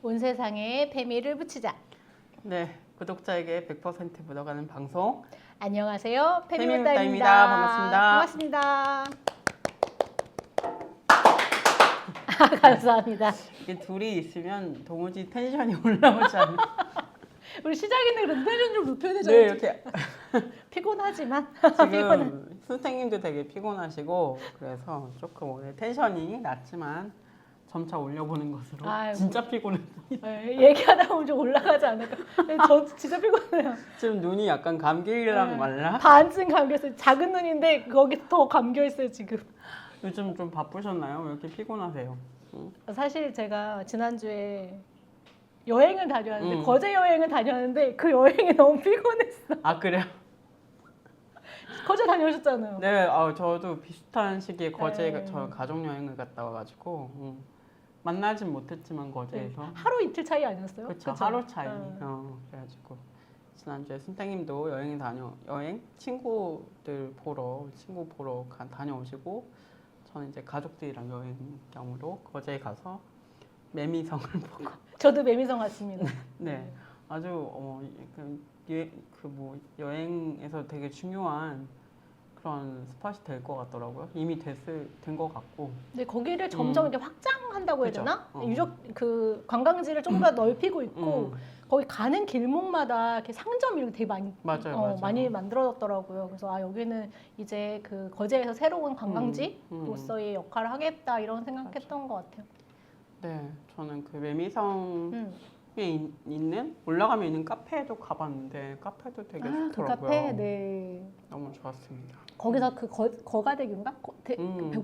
온 세상에 페미를 붙이자. 네, 구독자에게 100% 묻어가는 방송. 안녕하세요, 페미물다입니다. 페미물다입니다. 반갑습니다. 반갑습니다. 감사합니다. 이게 둘이 있으면 도무지 텐션이 올라오지 않는. 우리 시작인데 그래도 텐션 좀 높여야 네, 되잖아요. 이렇게 피곤하지만 지금 선생님도 되게 피곤하시고 그래서 조금 오늘 텐션이 낮지만 점차 올려보는 것으로. 아이고. 진짜 피곤해. 네, 얘기하다 보면 좀 올라가지 않을까. 네, 저 진짜 피곤해요. 지금 눈이 약간 감기랑 네. 말라. 반쯤 감겼어요. 작은 눈인데 거기 더 감겨있어요 지금. 요즘 좀 바쁘셨나요? 왜 이렇게 피곤하세요? 응? 사실 제가 지난주에 여행을 다녀왔는데 거제 여행을 다녀왔는데 그 여행이 너무 피곤했어. 아 그래요? 거제 다녀오셨잖아요. 네, 저도 비슷한 시기에 거제 네. 저 가족 여행을 갔다 와가지고 만나진 못했지만 거제에서 하루 이틀 차이 아니었어요? 그렇죠, 그쵸? 하루 차이. 네. 그래가지고 지난주에 선생님도 여행 친구들 보러 친구 보러 다녀오시고 저는 이제 가족들이랑 여행 겸으로 거제에 가서 매미성을 보고 저도 매미성 갔습니다. 네, 아주 여행에서 되게 중요한 그런 스팟이 될 것 같더라고요. 이미 된 것 같고. 근데 거기를 점점 이렇게 확장한다고 해야 그죠. 되나? 유적 관광지를 좀 더 넓히고 있고 거기 가는 길목마다 이렇게 상점 이렇게 되게 많이 맞아요. 많이 만들어졌더라고요. 그래서 여기는 이제 그 거제에서 새로운 관광지로서의 역할을 하겠다 이런 생각했던 것 같아요. 네, 저는 그 매미성에 있는 올라가면 있는 카페에도 가봤는데 카페도 되게 그 좋더라고요. 카페, 네. 너무 좋았습니다. 거기서 그 거가대교인가?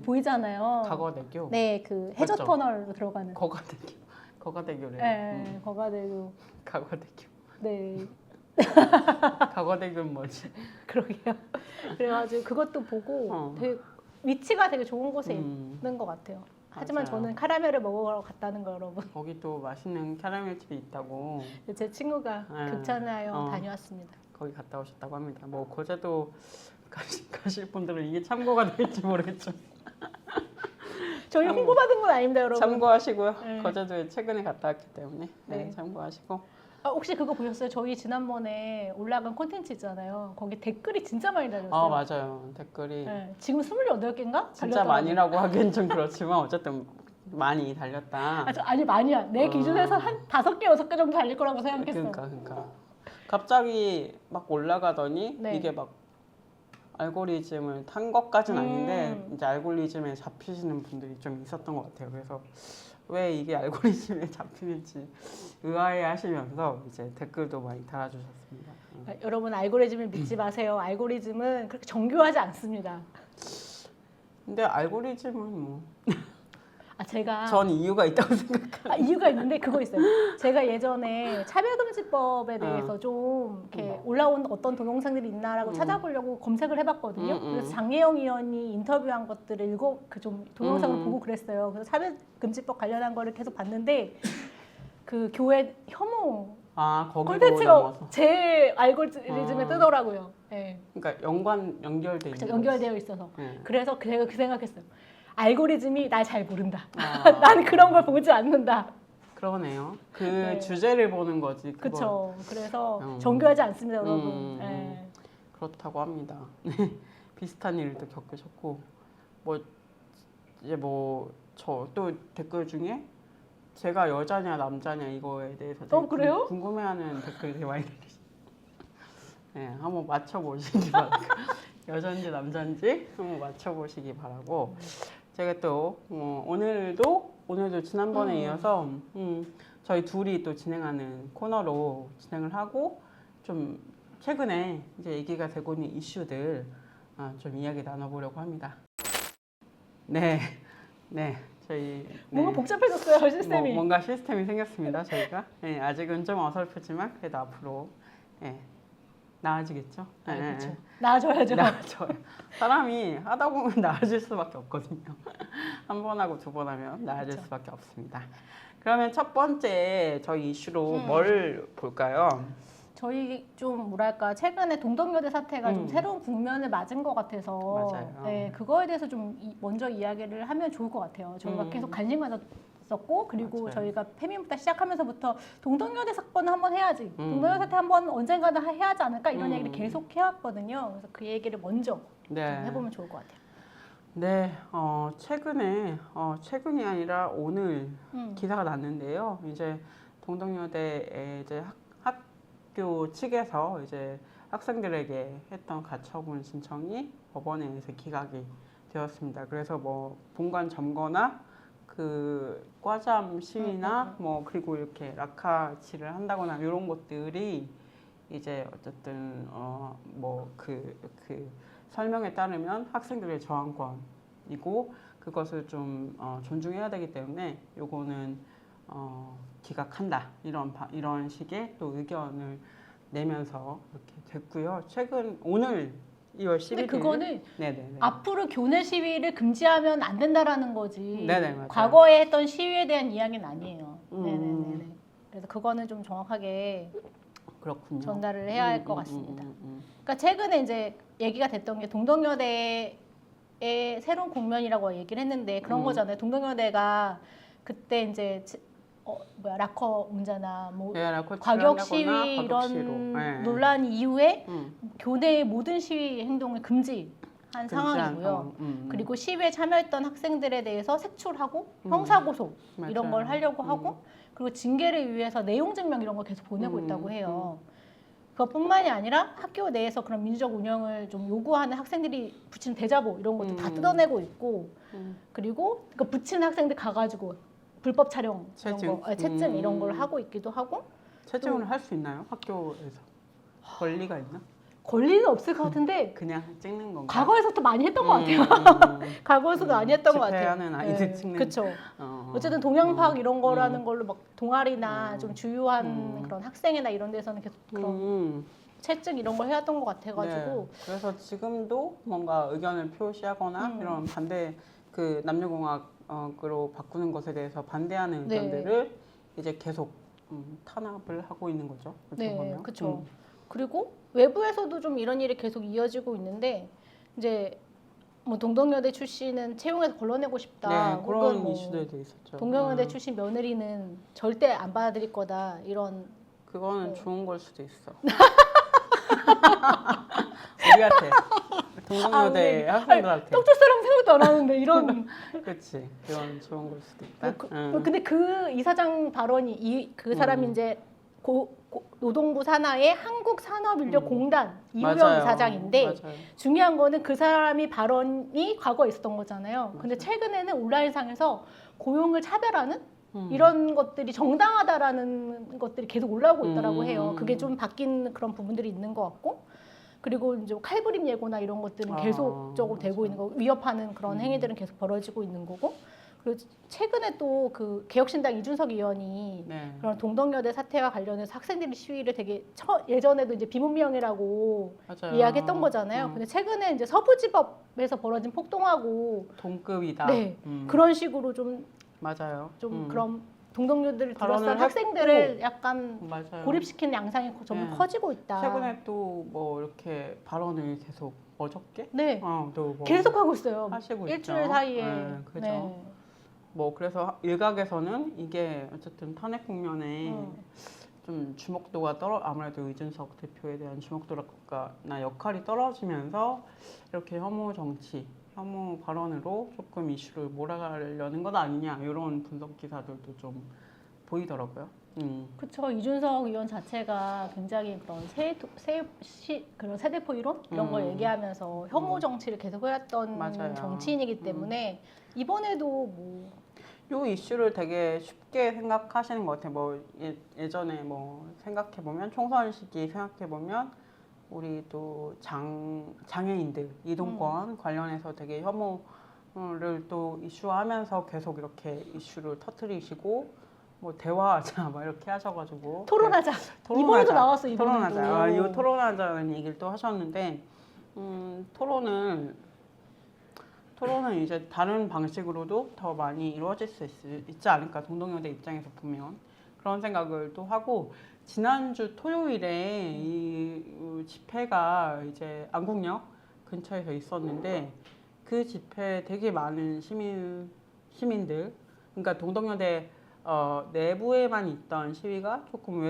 보이잖아요. 가거대교. 네, 그 해저 맞죠? 터널로 들어가는. 거가대교래요. 네, 거가대교. 가거대교. 네, 가거대교는 뭐지? 그러게요. 그래가지고 그것도 보고 되게 위치가 되게 좋은 곳에 있는 것 같아요. 하지만 맞아요. 저는 카라멜을 먹으러 갔다는 거 여러분. 거기 또 맛있는 캐러멜 집이 있다고 제 친구가 극찬하여 다녀왔습니다. 거기 갔다 오셨다고 합니다. 뭐 거제도 가실 분들은 이게 참고가 될지 모르겠죠. 저희 홍보받은 건 아닙니다, 여러분. 참고하시고요. 네. 거제도에 최근에 갔다 왔기 때문에 네. 참고하시고. 혹시 그거 보셨어요? 저희 지난번에 올라간 콘텐츠 있잖아요. 거기 댓글이 진짜 많이 달렸어요. 맞아요. 댓글이 네, 지금 28개인가? 진짜 많이라고 하기엔 좀 그렇지만 어쨌든 많이 달렸다. 아니 많이야. 내 기준에서 한 5개, 6개 정도 달릴 거라고 생각했어. 그러니까 갑자기 막 올라가더니 네. 이게 막 알고리즘을 탄 것까지는 아닌데 이제 알고리즘에 잡히시는 분들이 좀 있었던 것 같아요. 그래서 왜 이게 알고리즘에 잡히는지 의아해하시면서 이제 댓글도 많이 달아주셨습니다. 여러분 알고리즘을 믿지 마세요. 알고리즘은 그렇게 정교하지 않습니다. 근데 알고리즘은 뭐 제가 전 이유가 있다고 생각해요. 이유가 있는데 그거 있어요. 제가 예전에 차별금지법에 대해서 좀 이렇게 올라온 어떤 동영상들이 있나라고 찾아보려고 검색을 해봤거든요. 그래서 장혜영 의원이 인터뷰한 것들을 좀 동영상을 보고 그랬어요. 그래서 차별금지법 관련한 거를 계속 봤는데 그 교회 혐오 거기로 콘텐츠가 넘어서. 제 알고리즘에 뜨더라고요. 네. 그러니까 연결돼 있는 연결되어 있어서. 네. 그래서 제가 그 생각했어요. 알고리즘이 날 잘 모른다. 난 그런 걸 보지 않는다. 그러네요. 그 네. 주제를 보는 거지. 그렇죠. 그래서 정교하지 않습니다, 여러분. 그렇다고 합니다. 비슷한 일도 겪으셨고 저 또 댓글 중에 제가 여자냐 남자냐 이거에 대해서 되게 그래요? 궁금해하는 댓글이 되게 많이 달리시죠. 네, 한번 맞춰보시기 바랍니다. 여자인지 남자인지 한번 맞춰보시기 바라고 제가 또 오늘도 지난번에 이어서 저희 둘이 또 진행하는 코너로 진행을 하고 좀 최근에 이제 얘기가 되고 있는 이슈들 좀 이야기 나눠보려고 합니다. 네, 저희 뭔가 복잡해졌어요, 시스템이. 뭔가 시스템이 생겼습니다. 저희가 아직은 좀 어설프지만 그래도 앞으로 나아지겠죠? 그렇죠. 나아져야죠. 나아져요. 사람이 하다 보면 나아질 수밖에 없거든요. 한 번 하고 두 번 하면 나아질 수밖에 없습니다. 그러면 첫 번째 저희 이슈로 뭘 볼까요? 저희 좀 뭐랄까 최근에 동덕여대 사태가 좀 새로운 국면을 맞은 것 같아서 맞아요. 네, 그거에 대해서 좀 먼저 이야기를 하면 좋을 것 같아요. 저희가 계속 관심 가졌었잖아요. 있었고 그리고 맞아요. 저희가 페미부터 시작하면서부터 동덕여대 사건은 한번 해야지 동덕여대 사태 한번 언젠가는 해야 하지 않을까 이런 얘기를 계속 해왔거든요. 그래서 그 얘기를 먼저 네. 좀 해보면 좋을 것 같아요. 네, 최근이 아니라 오늘 기사가 났는데요. 이제 동덕여대에 이제 학교 측에서 이제 학생들에게 했던 가처분 신청이 법원에 의해서 기각이 되었습니다. 그래서 뭐 본관 점거나 그 과잠 시위나 뭐 그리고 이렇게 라카치를 한다거나 이런 것들이 이제 어쨌든 그 설명에 따르면 학생들의 저항권이고 그것을 좀 존중해야 되기 때문에 요거는 기각한다 이런 식의 또 의견을 내면서 이렇게 됐고요. 오늘 2월 11일. 근데 그거는 네네네. 앞으로 교내 시위를 금지하면 안 된다라는 거지. 네네, 맞아요. 과거에 했던 시위에 대한 이야기는 아니에요. 네네네. 그래서 그거는 좀 정확하게 그렇군요. 전달을 해야 할 것 같습니다. 그러니까 최근에 이제 얘기가 됐던 게 동덕여대의 새로운 국면이라고 얘기를 했는데 그런 거잖아요. 동덕여대가 그때 이제 락커 문제나 뭐 네, 과격 시위 이런 네. 논란 이후에 교내의 모든 시위 행동을 금지한 상황이고요. 그리고 시위에 참여했던 학생들에 대해서 색출하고 형사고소 이런 걸 하려고 하고 그리고 징계를 위해서 내용 증명 이런 걸 계속 보내고 있다고 해요. 그것뿐만이 아니라 학교 내에서 그런 민주적 운영을 좀 요구하는 학생들이 붙이는 대자보 이런 것도 다 뜯어내고 있고 그리고 그 붙이는 학생들 가가지고 불법 촬영 채증 이런 걸 하고 있기도 하고 채증을 할 수 있나요? 학교에서 권리가 있나? 권리는 없을 것 같은데 그냥 찍는 건가? 과거에서도 많이 했던 것 같아요. 과거에서도 많이 했던 것 같아요. 집회하는 아이들 찍는. 그렇죠. 어쨌든 동양파악 이런 거라는 걸로 막 동아리나 좀 주요한 그런 학생회나 이런 데서는 계속 그런 채증 이런 걸 해왔던 것 같아가지고. 네. 그래서 지금도 뭔가 의견을 표시하거나 이런 반대 그 남녀공학으로 바꾸는 것에 대해서 반대하는 의견들을 이제 계속 탄압을 하고 있는 거죠. 네, 그렇죠. 그리고 외부에서도 좀 이런 일이 계속 이어지고 있는데 이제 뭐 동덕여대 출신은 채용해서 걸러내고 싶다. 네, 그런 뭐 이슈들도 있었죠. 동덕여대 출신 며느리는 절대 안 받아들일 거다. 이런 그거는 좋은 걸 수도 있어. 우리한테 동덕여대 학생들한테 떡줄 사람 생각도 안 하는데 이런. 그렇지. 그건 좋은 걸 수도 있다. 근데 그 이사장 발언이 그 사람이 이제 노동부 산하의 한국산업인력공단 이우영 맞아요. 이사장인데 맞아요. 중요한 거는 그 사람이 발언이 과거에 있었던 거잖아요. 근데 최근에는 온라인상에서 고용을 차별하는 이런 것들이 정당하다라는 것들이 계속 올라오고 있더라고 해요. 그게 좀 바뀐 그런 부분들이 있는 것 같고 그리고 이제 칼부림 예고나 이런 것들은 계속적으로 되고 있는 거고 위협하는 그런 행위들은 계속 벌어지고 있는 거고 그리고 최근에 또 그 개혁신당 이준석 의원이 그런 동덕여대 사태와 관련해서 학생들이 시위를 되게 예전에도 이제 비문명이라고 이야기했던 거잖아요. 근데 최근에 이제 서부지법에서 벌어진 폭동하고 동급이다. 네, 그런 식으로 좀 맞아요. 좀 그런 동덕여대를 둘러싼 학생들을 약간 고립시키는 양상이 좀 커지고 있다. 최근에 또 뭐 이렇게 발언을 계속 어저께? 네, 또 뭐 계속 하고 있어요. 하시고 일주일 있죠. 사이에. 네, 그죠. 네. 뭐 그래서 일각에서는 이게 어쨌든 탄핵 국면에 좀 주목도가 아무래도 이준석 대표에 대한 주목도나 역할이 떨어지면서 이렇게 혐오 정치, 혐오 발언으로 조금 이슈를 몰아가려는 것 아니냐 이런 분석 기사들도 좀 보이더라고요. 그렇죠. 이준석 의원 자체가 굉장히 그런 그런 세대포 이론 이런 걸 얘기하면서 혐오 정치를 계속 해왔던 정치인이기 때문에 이번에도 뭐 이 이슈를 되게 쉽게 생각하시는 것 같아요. 뭐 예전에 뭐 생각해 보면 총선 시기 생각해 보면 우리 또 장애인들 이동권 관련해서 되게 혐오를 또 이슈화하면서 계속 이렇게 이슈를 터뜨리시고 뭐 대화하자 막 이렇게 하셔가지고 토론하자. 이번에도 나왔어. 토론하자. 이 토론하자는 얘기를 또 하셨는데 토론은 이제 다른 방식으로도 더 많이 이루어질 수 있지 않을까 동덕여대 입장에서 보면 그런 생각을 또 하고 지난주 토요일에 이 집회가 이제 안국역 근처에서 있었는데 그 집회에 되게 많은 시민들 그러니까 동덕여대 내부에만 있던 시위가 조금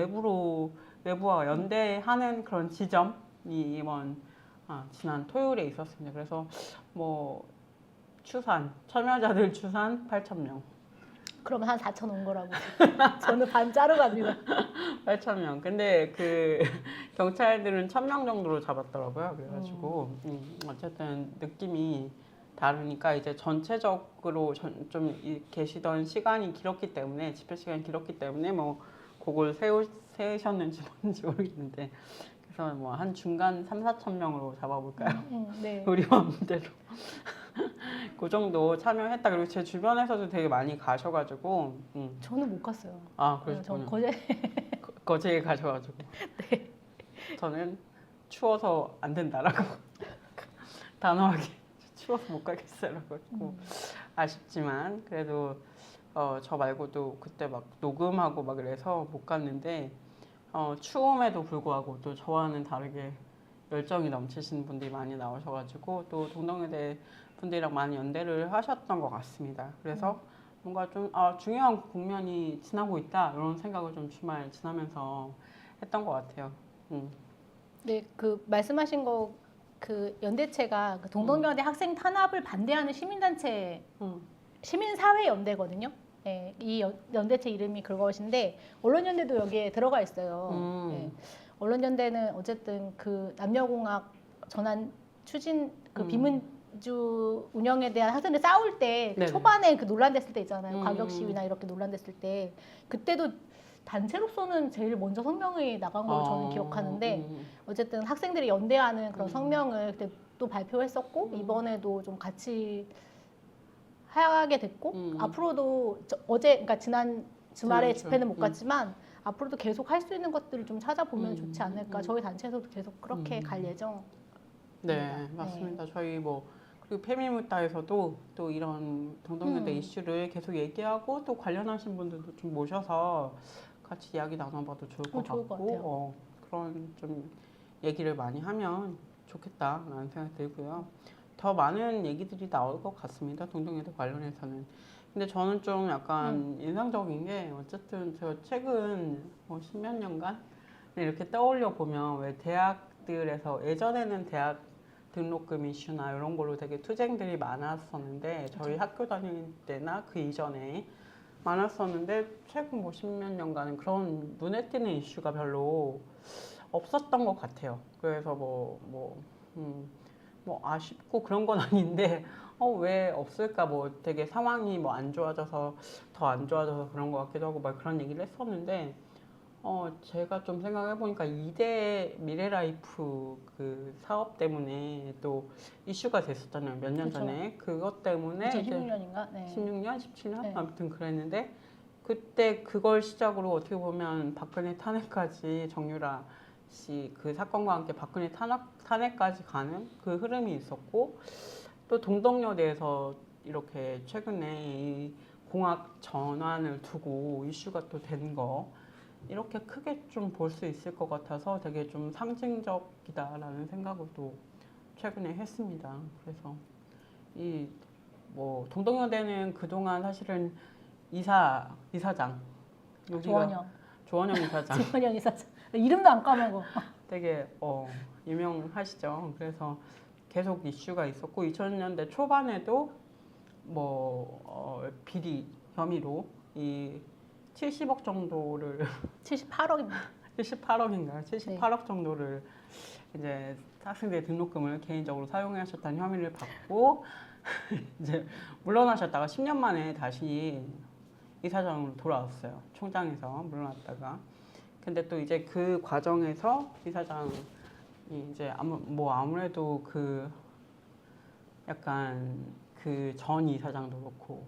외부와 연대하는 그런 지점이 이번 지난 토요일에 있었습니다. 그래서 뭐 참여자들 추산 8,000명. 그러면 한 4천 온 거라고. 저는 반 자르고 갑니다. 8,000명. 근데 그 경찰들은 1,000명 정도로 잡았더라고요. 그래가지고 어쨌든 느낌이 다르니까 이제 전체적으로 좀 계시던 시간이 길었기 때문에 집회 시간이 길었기 때문에 뭐 그걸 세우셨는지 뭔지 모르겠는데 그래서 뭐 한 중간 3,4천 명으로 잡아볼까요? 네. 우리 마음대로. 그 정도 참여했다. 그리고 제 주변에서도 되게 많이 가셔가지고. 저는 못 갔어요. 아, 저 그러시군요. 거제. 거제에 가셔가지고. 네. 저는 추워서 안 된다라고 단호하게 추워서 못 가겠어요라고 했고 아쉽지만 그래도 저 말고도 그때 막 녹음하고 막 그래서 못 갔는데 추움에도 불구하고 또 저와는 다르게 열정이 넘치시는 분들이 많이 나오셔가지고 또 동덕여대 분들이랑 많이 연대를 하셨던 것 같습니다. 그래서 뭔가 좀 중요한 국면이 지나고 있다 이런 생각을 좀 주말 지나면서 했던 것 같아요. 네, 그 말씀하신 거 그 연대체가 그 동덕여대 학생 탄압을 반대하는 시민단체 시민사회 연대거든요. 네, 이 연대체 이름이 그것인데 언론연대도 여기에 들어가 있어요. 네. 언론연대는 어쨌든 그 남녀공학 전환 추진 그 비민주 운영에 대한 학생들 싸울 때 네네. 초반에 그 논란됐을 때 있잖아요. 과격 시위나 이렇게 논란됐을 때 그때도 단체로서는 제일 먼저 성명이 나간 걸로 저는 기억하는데 어쨌든 학생들이 연대하는 그런 성명을 그때 또 발표했었고 이번에도 좀 같이 하게 됐고 앞으로도 그러니까 지난 주말에 지난주. 집회는 못 갔지만 앞으로도 계속 할 수 있는 것들을 좀 찾아보면 좋지 않을까. 저희 단체에서도 계속 그렇게 갈 예정. 네, 맞습니다. 저희 뭐 그리고 페미무타에서도 또 이런 동덕여대 이슈를 계속 얘기하고 또 관련하신 분들도 좀 모셔서 같이 이야기 나눠봐도 좋을 것 좋을 것 같아요. 같고 그런 좀 얘기를 많이 하면 좋겠다라는 생각이 들고요. 더 많은 얘기들이 나올 것 같습니다. 동덕여대 관련해서는. 근데 저는 좀 약간 인상적인 게 어쨌든 제가 최근 뭐 10몇 년간 이렇게 떠올려 보면 왜 대학들에서 예전에는 대학 등록금 이슈나 이런 걸로 되게 투쟁들이 많았었는데 저희 학교 다닐 때나 그 이전에 많았었는데 최근 뭐 10몇 년간은 그런 눈에 띄는 이슈가 별로 없었던 것 같아요. 그래서 뭐 아쉽고 그런 건 아닌데 왜 없을까 뭐 되게 상황이 뭐 안 좋아져서 더 안 좋아져서 그런 것 같기도 하고 막 그런 얘기를 했었는데 제가 좀 생각해 보니까 이대 미래라이프 그 사업 때문에 또 이슈가 됐었잖아요. 몇 년 전에. 그것 때문에 2016년인가? 네. 16년, 17년? 네. 아무튼 그랬는데 그때 그걸 시작으로 어떻게 보면 박근혜 탄핵까지 정유라 씨 그 사건과 함께 박근혜 탄핵까지 가는 그 흐름이 있었고 또 동덕여대에서 이렇게 최근에 이 공학 전환을 두고 이슈가 또 된 거 이렇게 크게 좀 볼 수 있을 것 같아서 되게 좀 상징적이다라는 생각을 또 최근에 했습니다. 그래서 이 뭐 동덕여대는 그동안 사실은 이사장 여기가 조원영 이사장 조원영 이사장 이름도 안 까먹어. 되게 유명하시죠. 그래서 계속 이슈가 있었고 2000년대 초반에도 뭐 비리 혐의로 이 70억 정도를 78억입니다. 78억인가요? 78억 정도를 이제 학생들의 등록금을 개인적으로 사용하셨다는 혐의를 받고 이제 물러나셨다가 10년 만에 다시 이사장으로 돌아왔어요. 총장에서 물러났다가. 근데 또 이제 그 과정에서 이사장이 이제 아무래도 그 약간 그 전 이사장도 그렇고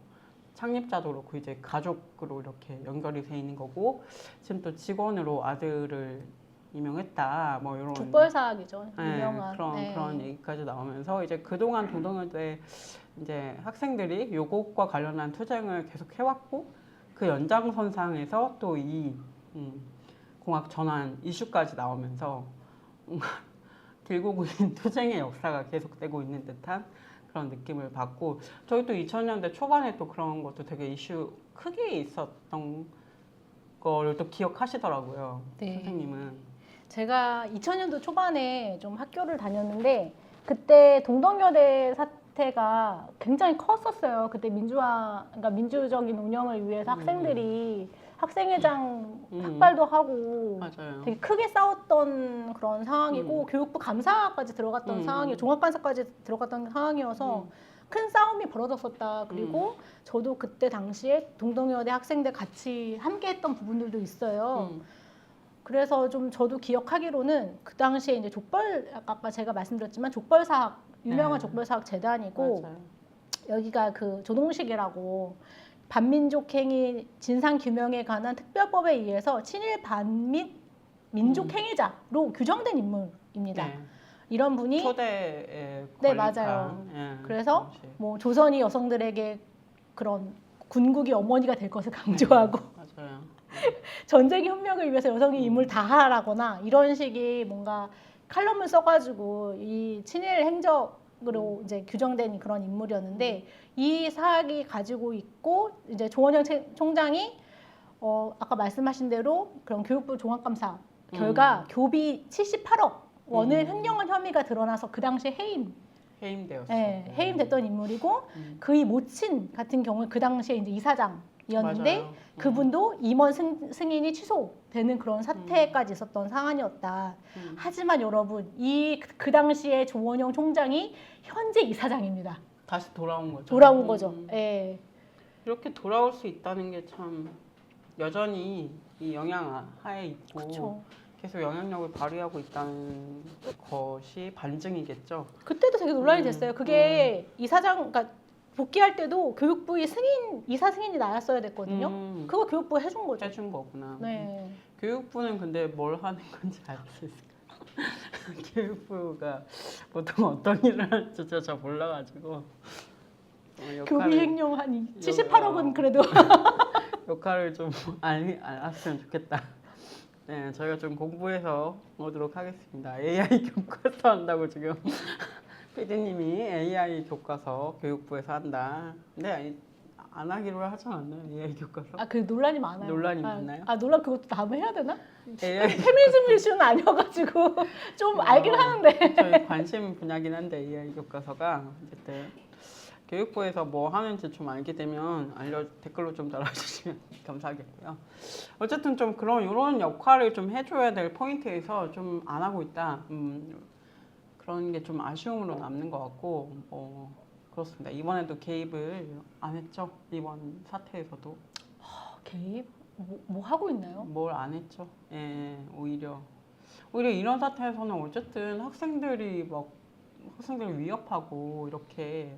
창립자도 그렇고 이제 가족으로 이렇게 연결이 돼 있는 거고 지금 또 직원으로 아들을 임명했다 뭐 이런 죽벌사학이죠. 유명한 그런 얘기까지 나오면서 이제 그동안 동덕여대 이제 학생들이 요것과 관련한 투쟁을 계속 해왔고 그 연장선상에서 또 이 공학 전환 이슈까지 나오면서 길고 긴 투쟁의 역사가 계속되고 있는 듯한 그런 느낌을 받고 저희 또 2000년대 초반에 또 그런 것도 되게 이슈 크게 있었던 거를 또 기억하시더라고요. 네. 선생님은. 제가 2000년도 초반에 좀 학교를 다녔는데 그때 동덕여대 사태가 굉장히 컸었어요. 그때 그러니까 민주적인 운영을 위해서 학생들이 학생회장 삭발도 하고 맞아요. 되게 크게 싸웠던 그런 상황이고 교육부 감사까지 들어갔던 상황이 종합감사까지 들어갔던 상황이어서 큰 싸움이 벌어졌었다. 그리고 저도 그때 당시에 동덕여대 학생들 같이 함께했던 부분들도 있어요. 그래서 좀 저도 기억하기로는 그 당시에 이제 아까 제가 말씀드렸지만 족벌사학 유명한 네. 족벌사학 재단이고 맞아요. 여기가 그 조동식이라고 반민족 행위 진상 규명에 관한 특별법에 의해서 친일 반민 민족 행위자로 규정된 인물입니다. 네. 이런 분이 초대에 네, 걸린 맞아요. 예, 그래서 당시. 뭐 조선이 여성들에게 그런 군국의 어머니가 될 것을 강조하고 맞아요. 전쟁 협력을 위해서 여성이 임을 다하라거나 이런 식의 뭔가 칼럼을 써가지고 이 친일 행적으로 이제 규정된 그런 인물이었는데 이 사학이 가지고 있고 이제 조원영 총장이 아까 말씀하신 대로 그런 교육부 종합감사 결과 교비 78억 원을 횡령한 혐의가 드러나서 그 당시에 해임되었어요. 해임됐던 인물이고 그의 모친 같은 경우는 그 당시에 이제 이사장이었는데 맞아요. 그분도 임원 승인이 취소되는 그런 사태까지 있었던 상황이었다. 하지만 여러분 그 당시에 조원영 총장이 현재 이사장입니다. 다시 돌아온 거죠. 돌아온 거죠. 예. 이렇게 돌아올 수 있다는 게 참 여전히 이 영향 하에 있고 그렇죠. 계속 영향력을 발휘하고 있다는 것이 반증이겠죠. 그때도 되게 논란이 됐어요. 그게 이사장, 그러니까 복귀할 때도 교육부의 이사 승인이 나왔어야 됐거든요. 그거 교육부가 해준 거죠. 해준 거구나. 네. 교육부는 근데 뭘 하는 건지 알 수 있을까요? 교육부가 보통 어떤 일을 하는지 잘 몰라가지고 교비 횡령 한 78억은 그래도 역할을 좀 알았으면 좋겠다. 네, 저희가 좀 공부해서 오도록 하겠습니다. AI 교과서 한다고 지금 PD님이 AI 교과서 교육부에서 한다. 근데 안 하기로 하지 않았나요? AI 교과서? 그 논란이 많아요. 논란이 많나요? 논란 그것도 다음에 해야 되나? AI 페미니즘 이슈는 아니어가지고 좀 알긴 하는데. 저희 관심 분야긴 한데 AI 교과서가 어쨌든 교육부에서 뭐 하는지 좀 알게 되면 댓글로 좀 달아주시면 감사하겠고요. 어쨌든 좀 이런 역할을 좀 해줘야 될 포인트에서 좀 안 하고 있다. 그런 게 좀 아쉬움으로 남는 것 같고 그렇습니다. 이번에도 개입을 안 했죠. 이번 사태에서도 개입? 뭐 하고 있나요? 뭘 안 했죠. 예, 오히려 이런 사태에서는 어쨌든 학생들을 위협하고 이렇게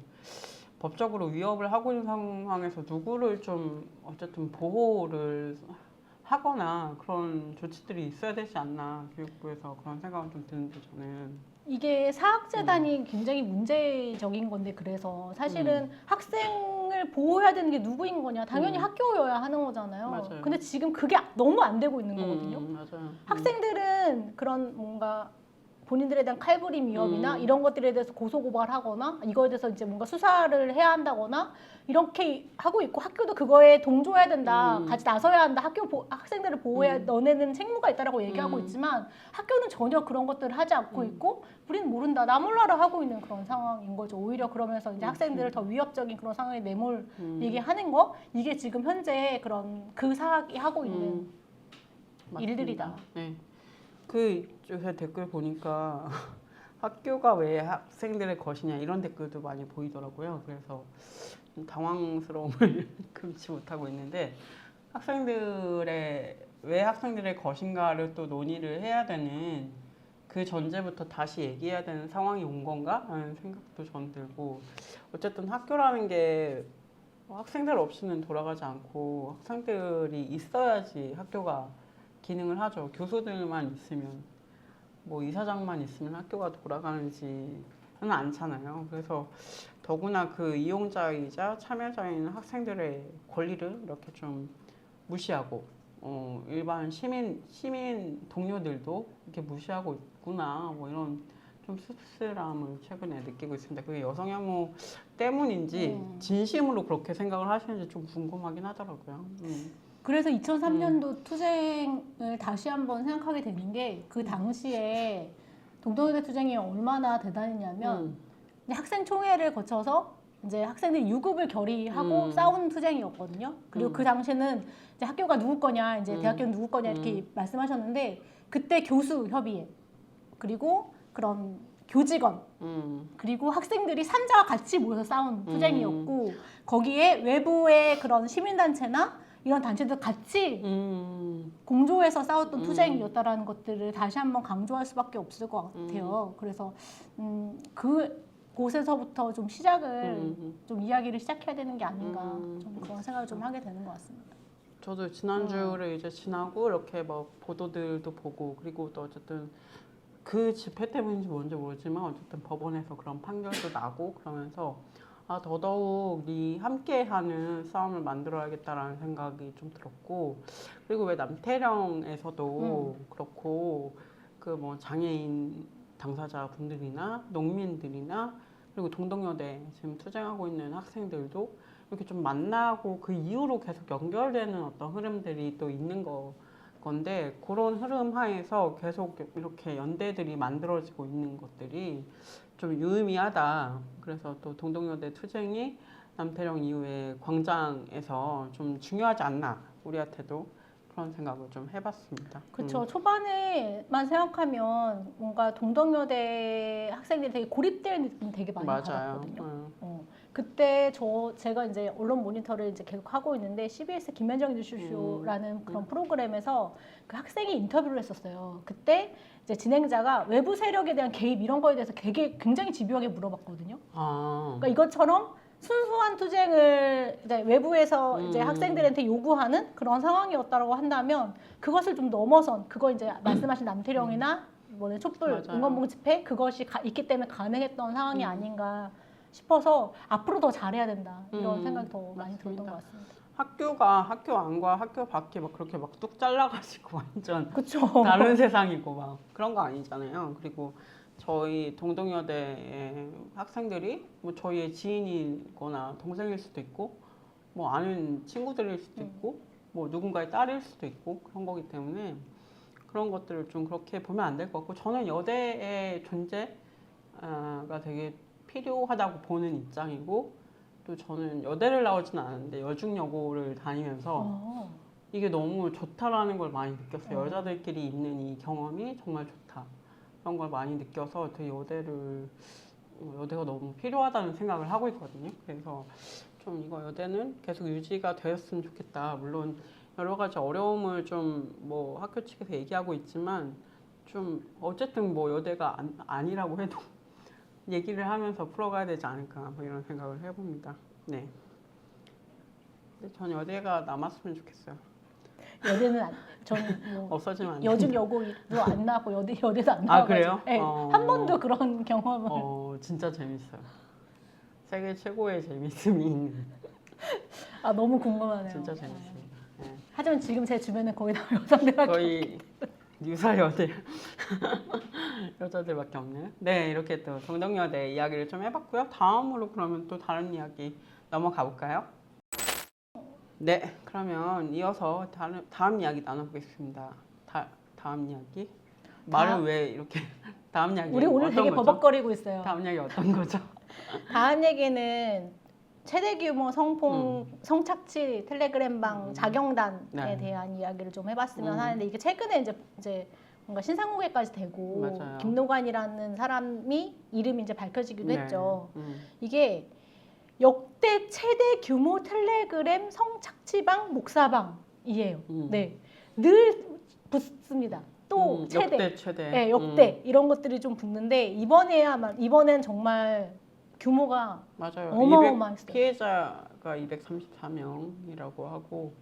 법적으로 위협을 하고 있는 상황에서 누구를 좀 어쨌든 보호를 하거나 그런 조치들이 있어야 되지 않나 교육부에서 그런 생각은 좀 드는데 저는 이게 사학재단이 굉장히 문제적인 건데 그래서 사실은 학생을 보호해야 되는 게 누구인 거냐 당연히 학교여야 하는 거잖아요. 맞아요. 근데 지금 그게 너무 안 되고 있는 거거든요. 맞아요. 학생들은 그런 뭔가 본인들에 대한 칼부림 위협이나 이런 것들에 대해서 고소고발하거나 이거에 대해서 이제 뭔가 수사를 해야 한다거나 이렇게 하고 있고 학교도 그거에 동조해야 된다. 같이 나서야 한다. 학생들을 보호해야 너네는 책무가 있다라고 얘기하고 있지만 학교는 전혀 그런 것들을 하지 않고 있고 우리는 모른다. 나 몰라라 하고 있는 그런 상황인 거죠. 오히려 그러면서 이제 학생들을 더 위협적인 그런 상황에 내몰리게 하는 거 이게 지금 현재 그 사학이 하고 있는 일들이다. 네. 요새 댓글 보니까 학교가 왜 학생들의 것이냐 이런 댓글도 많이 보이더라고요. 그래서 좀 당황스러움을 금치 못하고 있는데 왜 학생들의 것인가를 또 논의를 해야 되는 그 전제부터 다시 얘기해야 되는 상황이 온 건가? 라는 생각도 전 들고 어쨌든 학교라는 게 학생들 없이는 돌아가지 않고 학생들이 있어야지 학교가 기능을 하죠. 교수들만 있으면 뭐 이사장만 있으면 학교가 돌아가는지는 않잖아요. 그래서 더구나 그 이용자이자 참여자인 학생들의 권리를 이렇게 좀 무시하고 일반 시민 동료들도 이렇게 무시하고 있구나 뭐 이런 좀 씁쓸함을 최근에 느끼고 있습니다. 그게 여성 혐오 때문인지 진심으로 그렇게 생각을 하시는지 좀 궁금하긴 하더라고요. 그래서 2003년도 투쟁을 다시 한번 생각하게 되는 게 그 당시에 동덕여대 투쟁이 얼마나 대단했냐면 학생 총회를 거쳐서 이제 학생들이 유급을 결의하고 싸운 투쟁이었거든요. 그리고 그 당시에는 이제 학교가 누구 거냐, 이제 대학교는 누구 거냐 이렇게 말씀하셨는데 그때 교수 협의회 그리고 그런 교직원 그리고 학생들이 삼자와 같이 모여서 싸운 투쟁이었고 거기에 외부의 그런 시민단체나 이런 단체들 같이 공조해서 싸웠던 투쟁이었다라는 것들을 다시 한번 강조할 수밖에 없을 것 같아요. 그래서 그 곳에서부터 좀 시작을 좀 이야기를 시작해야 되는 게 아닌가 좀 그런 생각을 좀 하게 되는 것 같습니다. 저도 지난주를 이제 지나고 이렇게 뭐 보도들도 보고 그리고 또 어쨌든 그 집회 때문인지 뭔지 모르지만 어쨌든 법원에서 그런 판결도 나고 그러면서 아 더더욱 이 함께하는 싸움을 만들어야겠다라는 생각이 좀 들었고 그리고 왜 남태령에서도 그렇고 그 뭐 장애인 당사자 분들이나 농민들이나 그리고 동덕여대 지금 투쟁하고 있는 학생들도 이렇게 좀 만나고 그 이후로 계속 연결되는 어떤 흐름들이 또 있는 건데 그런 흐름 하에서 계속 이렇게 연대들이 만들어지고 있는 것들이 좀 유의미하다. 그래서 또 동덕여대 투쟁이 남태령 이후에 광장에서 좀 중요하지 않나 우리한테도 그런 생각을 좀 해봤습니다. 그렇죠. 초반에만 생각하면 뭔가 동덕여대 학생들이 되게 고립된 느낌 되게 많이 맞아요. 받았거든요. 그때 제가 이제 언론 모니터를 이제 계속 하고 있는데 CBS 김현정 뉴스쇼라는 그런 프로그램에서 그 학생이 인터뷰를 했었어요. 그때 이제 진행자가 외부 세력에 대한 개입 이런 거에 대해서 굉장히 집요하게 물어봤거든요. 그러니까 이것처럼 순수한 투쟁을 이제 외부에서 이제 학생들한테 요구하는 그런 상황이었다고 한다면 그것을 좀 넘어선 그거 이제 말씀하신 남태령이나 뭐 촛불 응원봉 집회 그것이 있기 때문에 가능했던 상황이 아닌가 싶어서 앞으로 더 잘해야 된다 이런 생각이 더 많이 들었던 것 같습니다. 학교가 학교 안과 학교 밖이 막 그렇게 막 뚝 잘라가지고 완전 그쵸. 다른 세상이고 막 그런 거 아니잖아요. 그리고 저희 동덕여대 학생들이 뭐 저희의 지인이거나 동생일 수도 있고 뭐 아는 친구들일 수도 있고 뭐 누군가의 딸일 수도 있고 그런 거기 때문에 그런 것들을 좀 그렇게 보면 안 될 것 같고 저는 여대의 존재가 되게 필요하다고 보는 입장이고 또 저는 여대를 나오지는 않았는데 여중여고를 다니면서 이게 너무 좋다라는 걸 많이 느꼈어요. 여자들끼리 있는 이 경험이 정말 좋다. 그런 걸 많이 느껴서 되게 여대가 너무 필요하다는 생각을 하고 있거든요. 그래서 좀 이거 여대는 계속 유지가 되었으면 좋겠다. 물론 여러 가지 어려움을 좀 뭐 학교 측에서 얘기하고 있지만 좀 어쨌든 뭐 여대가 아니라고 해도 얘기를 하면서 풀어가야 되지 않을까 뭐 이런 생각을 해봅니다. 네. 근데 전 여대가 남았으면 좋겠어요. 여대는 저는 뭐 없어지면 안 여중 여고도 안 나고 여대도 안 나와가지고 그래요? 네, 한 번도 그런 경험을 진짜 재밌어요. 세계 최고의 재밌음이 있는. 너무 궁금하네요. 진짜 재밌습니다. 네. 하지만 지금 제 주변에 거의 다 여성들밖에 거의 유사 여대 여자들밖에 없네요. 네, 이렇게 또 동덕여대 이야기를 좀 해봤고요. 다음으로 그러면 또 다른 이야기 넘어가 볼까요? 네, 그러면 이어서 다음 이야기 나눠보겠습니다. 다음 이야기? 말을 왜 이렇게 다음 이야기? 우리 오늘 되게 거죠? 버벅거리고 있어요. 다음 이야기 어떤 거죠? 다음 얘기는 최대 규모 성착취 텔레그램방 자경단에 대한 이야기를 좀 해봤으면 하는데 이게 최근에 이제 뭔가 신상공개까지 되고 맞아요. 김노관이라는 사람이 이름이 이제 밝혀지기도 했죠. 네. 이게 역대 최대 규모 텔레그램 성착취방 목사방이에요. 네, 늘 붙습니다. 또 최대. 네, 역대 이런 것들이 좀 붙는데 이번엔 정말 규모가 맞아요. 어마어마했어요. 피해자가 234명이라고 하고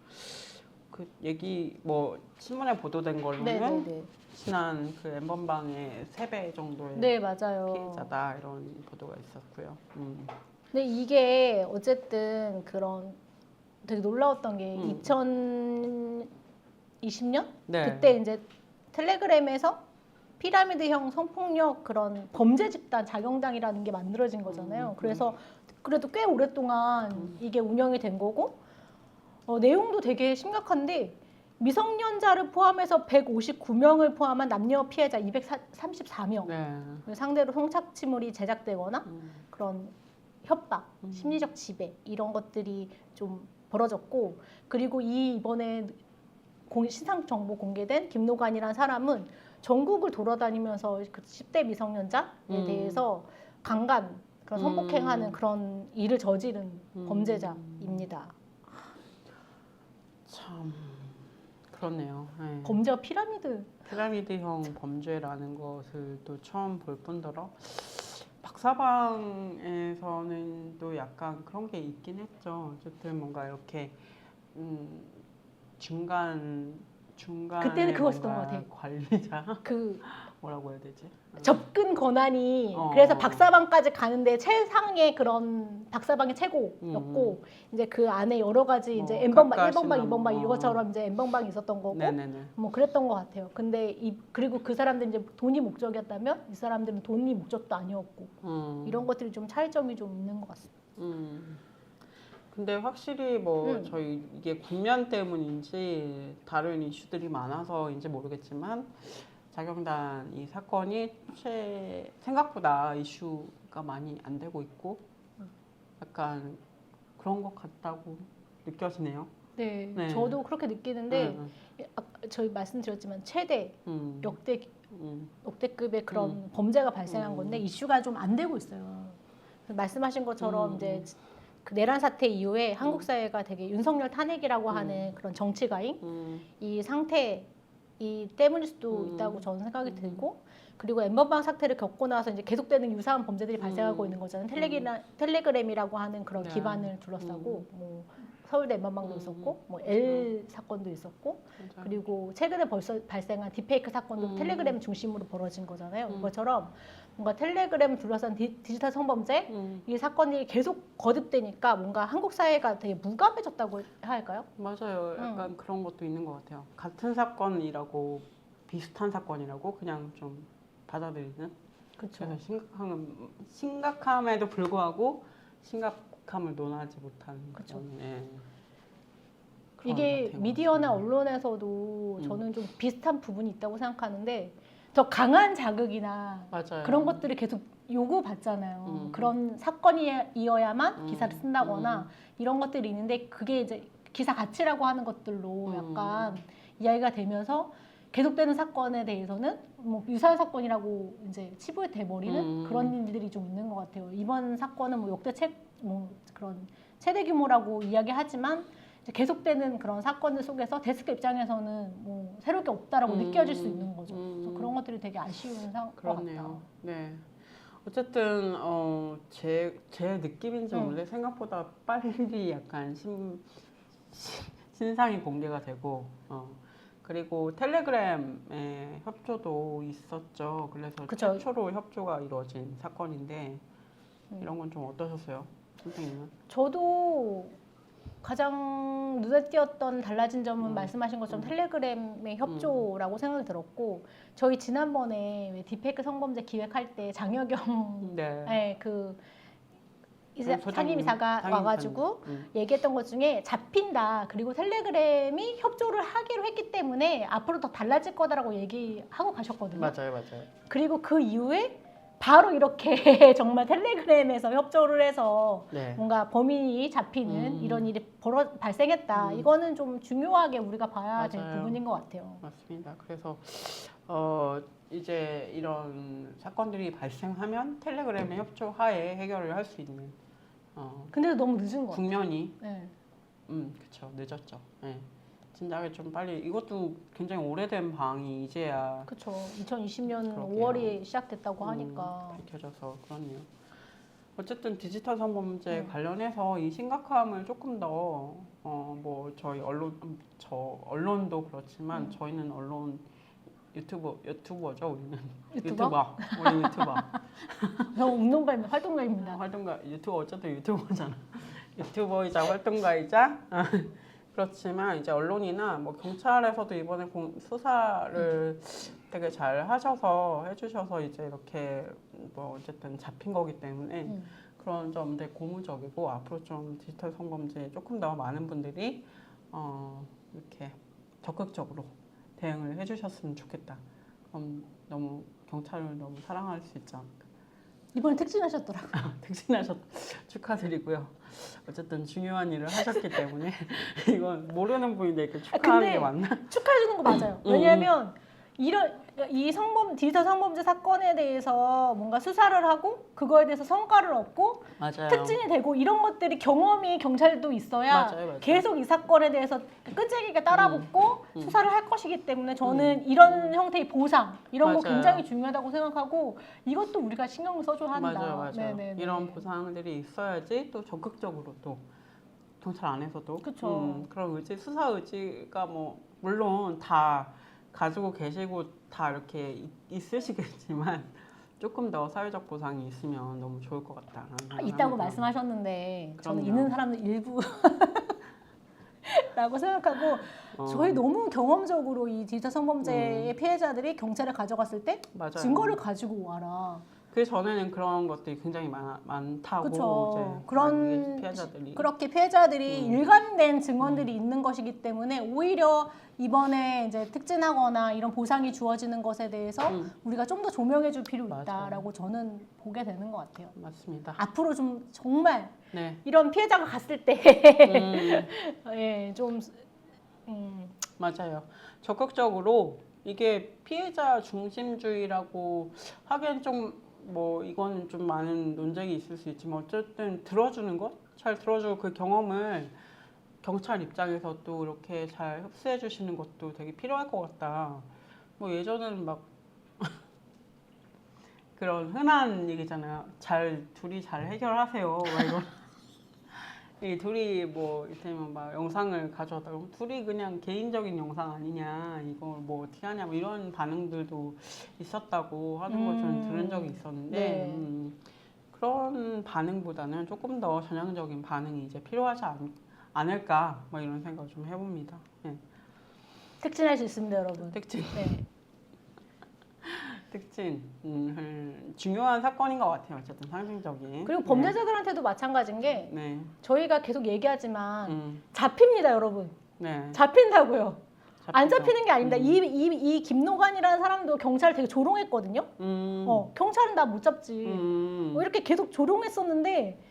그 얘기 뭐 신문에 보도된 걸로는 지난 그 엠번방의 3배 정도의 맞아요. 피해자다 이런 보도가 있었고요. 근데 이게 어쨌든 그런 되게 놀라웠던 게 2020년 그때 이제 텔레그램에서 피라미드형 성폭력 그런 범죄 집단 자경단이라는 게 만들어진 거잖아요. 그래서 그래도 꽤 오랫동안 이게 운영이 된 거고 내용도 되게 심각한데 미성년자를 포함해서 159명을 포함한 남녀 피해자 234명 네. 상대로 성착취물이 제작되거나 그런 협박, 심리적 지배 이런 것들이 좀 벌어졌고 그리고 이번에 신상 정보 공개된 김노관이라는 사람은 전국을 돌아다니면서 그 10대 미성년자에 대해서 강간, 그런 성폭행하는 그런 일을 저지른 범죄자입니다. 참 그렇네요. 네. 범죄와 피라미드형 범죄라는 것을 또 처음 볼 뿐더러 박사방에서는 또 약간 그런 게 있긴 했죠. 어쨌든 뭔가 이렇게 중간에 그때는 그거였던 뭔가 것 같아. 관리자 그 뭐라고 해야 되지? 접근 권한이 그래서 박사방까지 가는데 최상의 그런 박사방의 최고였고 이제 그 안에 여러 가지 이제 N번방, 1번방, 2번방 이것처럼 이제 N번방이 있었던 거고 네네네. 뭐 그랬던 것 같아요. 근데 그리고 그 사람들 이제 돈이 목적이었다면 이 사람들은 돈이 목적도 아니었고 이런 것들이 좀 차이점이 좀 있는 것 같습니다. 근데 확실히 뭐 저희 이게 국면 때문인지 다른 이슈들이 많아서인지 모르겠지만 자경단 이 사건이 생각보다 이슈가 많이 안 되고 있고 약간 그런 것 같다고 느껴지네요. 네, 네. 저도 그렇게 느끼는데 저희 말씀드렸지만 최대 역대급의 그런 범죄가 발생한 건데 이슈가 좀 안 되고 있어요. 말씀하신 것처럼 이제 그 내란 사태 이후에 한국 사회가 되게 윤석열 탄핵이라고 하는 그런 정치가인 이 상태 이 때문일 수도 있다고 저는 생각이 들고 그리고 엠번방 사태를 겪고 나서 이제 계속되는 유사한 범죄들이 발생하고 있는 거잖아요. 텔레그램이라고 하는 그런 네. 기반을 둘러싸고 뭐 서울대 엠번방도 있었고 뭐 L 사건도 있었고 맞아. 그리고 최근에 벌써 발생한 딥페이크 사건도 텔레그램 중심으로 벌어진 거잖아요. 그것처럼 뭔가 텔레그램을 둘러싼 디지털 성범죄 이 사건이 계속 거듭되니까 뭔가 한국 사회가 되게 무감해졌다고 해야 할까요? 맞아요. 약간 그런 것도 있는 것 같아요. 같은 사건이라고 비슷한 사건이라고 그냥 좀 받아들이는. 그렇죠. 그래서 심각함에도 불구하고 심각함을 논하지 못하는. 그쵸. 그런, 예. 이게 미디어나 언론에서도 저는 좀 비슷한 부분이 있다고 생각하는데 더 강한 자극이나 맞아요. 그런 것들을 계속 요구받잖아요. 그런 사건이어야만 기사를 쓴다거나 이런 것들이 있는데 그게 이제 기사 가치라고 하는 것들로 약간 이야기가 되면서 계속되는 사건에 대해서는 뭐 유사한 사건이라고 이제 치부돼 버리는 그런 일들이 좀 있는 것 같아요. 이번 사건은 뭐 뭐 그런 최대 규모라고 이야기하지만 이제 계속되는 그런 사건들 속에서 데스크 입장에서는 뭐 새로울 게 없다라고 느껴질 수 있는 거죠. 그래서 그런 것들이 되게 아쉬운 것 그렇네요. 같다. 네. 어쨌든 제 느낌인지 모르는데 생각보다 빨리 약간 신상이 공개가 되고 그리고 텔레그램의 협조도 있었죠. 그래서 그쵸. 최초로 협조가 이루어진 사건인데 이런 건 좀 어떠셨어요, 선생님은? 저도 가장 눈에 띄었던 달라진 점은 말씀하신 것처럼 텔레그램의 협조라고 생각이 들었고 저희 지난번에 왜 딥페이크 성범죄 기획할 때 장혁영 네. 그 소장님, 상임이사가 와가지고 얘기했던 것 중에 잡힌다. 그리고 텔레그램이 협조를 하기로 했기 때문에 앞으로 더 달라질 거다라고 얘기하고 가셨거든요. 맞아요. 그리고 그 이후에 바로 이렇게 정말 텔레그램에서 협조를 해서 네. 뭔가 범인이 잡히는 이런 일이 발생했다. 이거는 좀 중요하게 우리가 봐야 될 맞아요. 부분인 것 같아요. 맞습니다. 그래서 이제 이런 사건들이 발생하면 텔레그램의 협조하에 해결을 할 수 있는 근데 너무 늦은 것 같아요. 국면이 네. 그쵸, 늦었죠. 네. 진작에 좀 빨리 이것도 굉장히 오래된 방이 이제야 그렇죠. 2020년 그러게요. 5월에 시작됐다고 하니까. 밝혀져서 그렇네요. 어쨌든 디지털 성범죄 관련해서 이 심각함을 조금 더 뭐 저희 언론도 그렇지만 저희는 언론 유튜버죠. 우리는 유튜버? 우리 유튜버. 저 운동가입니다. 활동가입니다. 유튜버 어쨌든 유튜버잖아. 유튜버이자 활동가이자 그렇지만 이제 언론이나 뭐 경찰에서도 이번에 수사를 되게 잘 해주셔서 이제 이렇게 뭐 어쨌든 잡힌 거기 때문에 그런 점 되게 고무적이고 앞으로 좀 디지털 성범죄에 조금 더 많은 분들이 이렇게 적극적으로 대응을 해주셨으면 좋겠다. 그럼 너무 경찰을 너무 사랑할 수 있지 않을까. 이번에 특진하셨더라고요. 특진하셨 축하드리고요. 어쨌든 중요한 일을 하셨기 때문에 이건 모르는 분인데 이렇게 축하하는 게 맞나? 축하해주는 거 맞아요. 왜냐하면 이 디지털 성범죄 사건에 대해서 뭔가 수사를 하고 그거에 대해서 성과를 얻고 맞아요. 특진이 되고 이런 것들이 경험이 경찰도 있어야 맞아요. 계속 이 사건에 대해서 끈질기게 따라붙고 수사를 할 것이기 때문에 저는 이런 형태의 보상 이런 거 맞아요. 굉장히 중요하다고 생각하고 이것도 우리가 신경을 써줘야 한다. 맞아요. 네네네. 이런 보상들이 있어야지 또 적극적으로 또 경찰 안에서도 그런 수사 의지가 뭐 물론 다 가지고 계시고 다 이렇게 있으시겠지만 조금 더 사회적 보상이 있으면 너무 좋을 것 같다. 있다고 말씀하셨는데 저는 그럼요. 있는 사람들 일부 라고 생각하고 저희 너무 경험적으로 이 디지털 성범죄의 피해자들이 경찰에 가져갔을 때 맞아요. 증거를 가지고 와라. 그 전에는 그런 것들이 굉장히 많다고 그렇죠. 이제 그런 피해자들이 그렇게 피해자들이 일관된 증언들이 있는 것이기 때문에 오히려 이번에 이제 특진하거나 이런 보상이 주어지는 것에 대해서 우리가 좀 더 조명해줄 필요 있다라고 저는 보게 되는 것 같아요. 맞습니다. 앞으로 좀 정말 네. 이런 피해자가 갔을 때 예, 좀 맞아요. 적극적으로 이게 피해자 중심주의라고 하기엔 좀 뭐 이건 좀 많은 논쟁이 있을 수 있지만 어쨌든 들어주는 것, 잘 들어주고 그 경험을 경찰 입장에서 또 이렇게 잘 흡수해 주시는 것도 되게 필요할 것 같다. 뭐 예전에는 막 그런 흔한 얘기잖아요. 둘이 잘 해결하세요. 막 이거. 이 둘이 뭐 이를테면 막 영상을 가져왔다 그러면 둘이 그냥 개인적인 영상 아니냐 이걸 뭐 어떻게 하냐 뭐 이런 반응들도 있었다고 하는 걸 저는 들은 적이 있었는데 네. 그런 반응보다는 조금 더 전향적인 반응이 이제 필요하지 않을까 뭐 이런 생각을 좀 해봅니다. 네. 특진할 수 있습니다, 여러분. 특진. 네. 특진 중요한 사건인 것 같아요. 어쨌든 상징적인. 그리고 범죄자들한테도 마찬가지인 게 네. 저희가 계속 얘기하지만 잡힙니다, 여러분. 네. 잡힌다고요. 안 잡히죠. 잡히는 게 아닙니다. 이 김노관이라는 사람도 경찰 되게 조롱했거든요. 경찰은 나 못 잡지. 이렇게 계속 조롱했었는데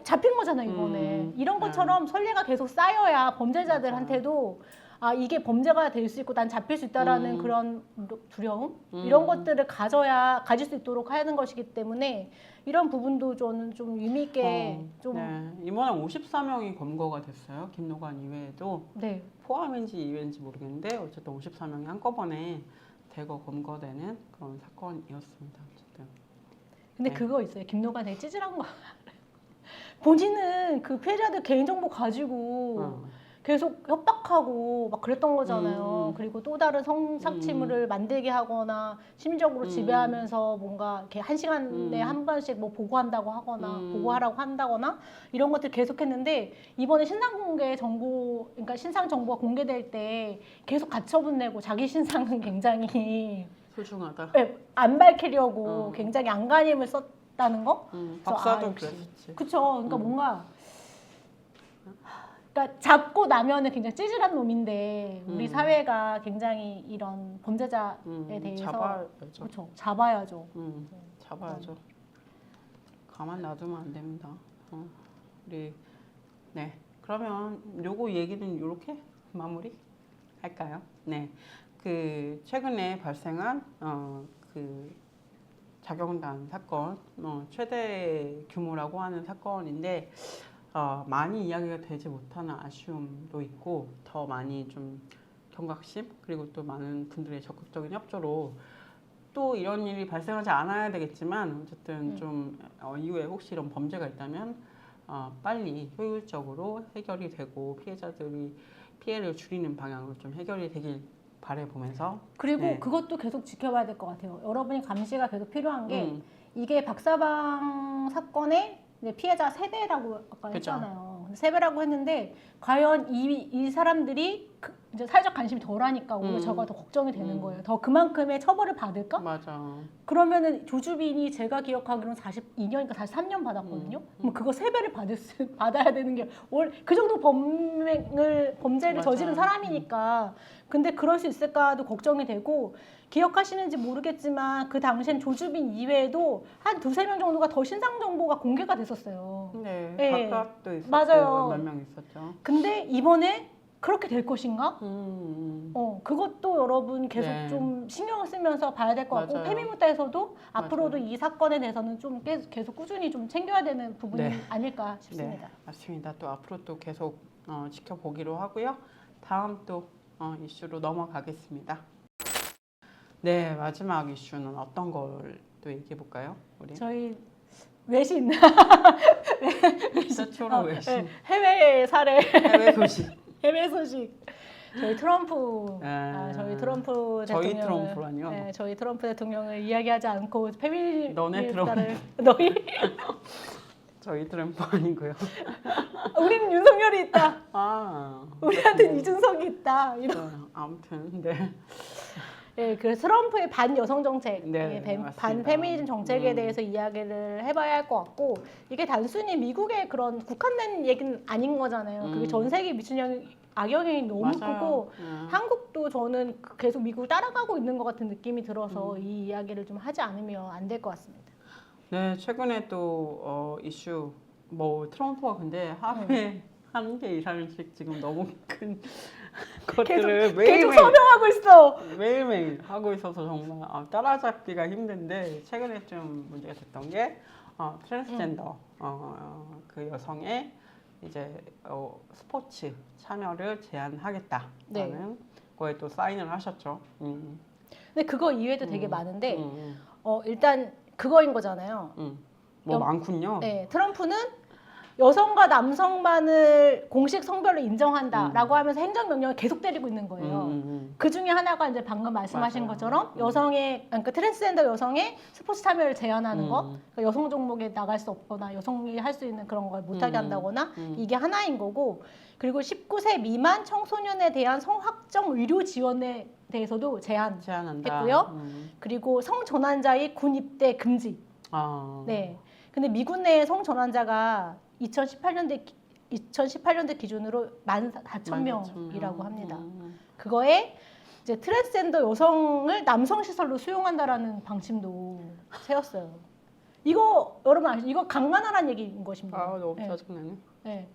잡힌 거잖아요, 이번에. 이런 것처럼 선례가 계속 쌓여야 범죄자들한테도 아, 이게 범죄가 될 수 있고 난 잡힐 수 있다라는 그런 두려움 이런 것들을 가질 수 있도록 하는 것이기 때문에 이런 부분도 저는 좀 의미 있게 좀 네. 이번에 54명이 검거가 됐어요. 김노관 이외에도 네. 포함인지 이외인지 모르겠는데 어쨌든 54명이 한꺼번에 대거 검거되는 그런 사건이었습니다. 어쨌든. 근데 네. 그거 있어요. 김노관 되게 찌질한 거. 본인은 그 피해자들 개인정보 가지고 계속 협박하고 막 그랬던 거잖아요. 그리고 또 다른 성착취물을 만들게 하거나 심리적으로 지배하면서 뭔가 이렇게 한 시간에 한 번씩 뭐 보고한다고 하거나 보고하라고 한다거나 이런 것들 계속했는데 이번에 그러니까 신상 정보가 공개될 때 계속 가처분 내고 자기 신상은 굉장히 소중하다. 네, 안 밝히려고 굉장히 안간힘을 썼다는 거. 박사도 그랬었지. 그쵸. 그러니까 뭔가 그러니까 잡고 나면은 굉장히 찌질한 놈인데 우리 사회가 굉장히 이런 범죄자에 대해서 잡아야죠. 그렇죠. 잡아야죠. 잡아야죠. 가만 놔두면 안 됩니다. 우리 네. 그러면 요거 얘기는 이렇게 마무리 할까요? 네. 그 최근에 발생한 그 자경단 사건 최대 규모라고 하는 사건인데 많이 이야기가 되지 못하는 아쉬움도 있고 더 많이 좀 경각심 그리고 또 많은 분들의 적극적인 협조로 또 이런 일이 발생하지 않아야 되겠지만 어쨌든 좀 이후에 혹시 이런 범죄가 있다면 빨리 효율적으로 해결이 되고 피해자들이 피해를 줄이는 방향으로 좀 해결이 되길 바라보면서 그리고 네. 그것도 계속 지켜봐야 될 것 같아요. 여러분이 감시가 계속 필요한 게 이게 박사방 사건의 이제 피해자 세대라고 아까 그쵸. 했잖아요. 세배라고 했는데 과연 이 사람들이 이제 사회적 관심이 덜하니까 오히려 저가 더 걱정이 되는 거예요. 더 그만큼의 처벌을 받을까? 맞아. 그러면은 조주빈이 제가 기억하기로는 42년인가 43년 받았거든요. 그럼 그거 세배를 받아야 되는 게 그 정도 범죄를 맞아. 저지른 사람이니까. 근데 그럴 수 있을까도 걱정이 되고, 기억하시는지 모르겠지만 그 당시엔 조주빈 이외에도 한 두세 명 정도가 더 신상 정보가 공개가 됐었어요. 네, 네. 각각도 있었고 맞아요. 몇 명 있었죠. 근데 이번에 그렇게 될 것인가? 음. 그것도 여러분 계속 네. 좀 신경을 쓰면서 봐야 될 것 같고, 맞아요. 페미무다에서도 앞으로도 맞아요. 이 사건에 대해서는 좀 계속 꾸준히 좀 챙겨야 되는 부분이 네. 아닐까 싶습니다. 네, 맞습니다. 또 앞으로 또 계속 지켜보기로 하고요. 다음 또 이슈로 넘어가겠습니다. 네, 마지막 이슈는 어떤 걸 또 얘기해 볼까요? 우리 저희 외신, 최초로 외신 해외 사례, 해외 소식. 해외 소식. 저희 트럼프, 저희 트럼프 저희 대통령을, 트럼프라니요? 네, 저희 트럼프 대통령을 이야기하지 않고 페미니스트를 너네 트럼프. 너희 저희 트럼프 아니고요. 우리는 윤석열이 있다. 우리한테는 네. 이준석이 있다. 이런. 아무튼 네. 네, 그래서 트럼프의 반 여성 정책, 네, 반 맞습니다. 페미니즘 정책에 대해서 이야기를 해봐야 할 것 같고, 이게 단순히 미국의 그런 국한된 얘기는 아닌 거잖아요. 그게 전 세계에 미치는 악영향이 너무 맞아요. 크고, 한국도 저는 계속 미국을 따라가고 있는 것 같은 느낌이 들어서 이 이야기를 좀 하지 않으면 안 될 것 같습니다. 네, 최근에 또 이슈 트럼프가 근데 하루에 한 개 이상씩 지금 너무 큰 것들을 계속 서명하고 있어. 매일매일 하고 있어서 정말 따라잡기가 힘든데, 최근에 좀 문제가 됐던 게 트랜스젠더 그 여성의 이제 스포츠 참여를 제한하겠다라는 네. 거에 또 사인을 하셨죠. 근데 그거 이외에도 되게 많은데, 음. 일단 그거인 거잖아요. 많군요. 네, 트럼프는 여성과 남성만을 공식 성별로 인정한다라고 하면서 행정명령을 계속 때리고 있는 거예요. 그 중에 하나가 이제 방금 말씀하신 맞아요. 것처럼 그러니까 트랜스젠더 여성의 스포츠 참여를 제한하는 거, 그러니까 여성 종목에 나갈 수 없거나 여성이 할 수 있는 그런 걸 못하게 한다거나 이게 하나인 거고, 그리고 19세 미만 청소년에 대한 성확정 의료 지원에 대해서도 제한한다. 했고요. 그리고 성전환자의 군 입대 금지. 네. 근데 미군 내의 성전환자가 2018년대 기준으로 14,000명이라고 합니다. 그거에 이제 트랜스젠더 여성을 남성 시설로 수용한다라는 방침도 세웠어요. 이거 여러분 아시죠? 이거 강간하라는 얘기인 것입니다. 너무 네. 짜증나네. 네.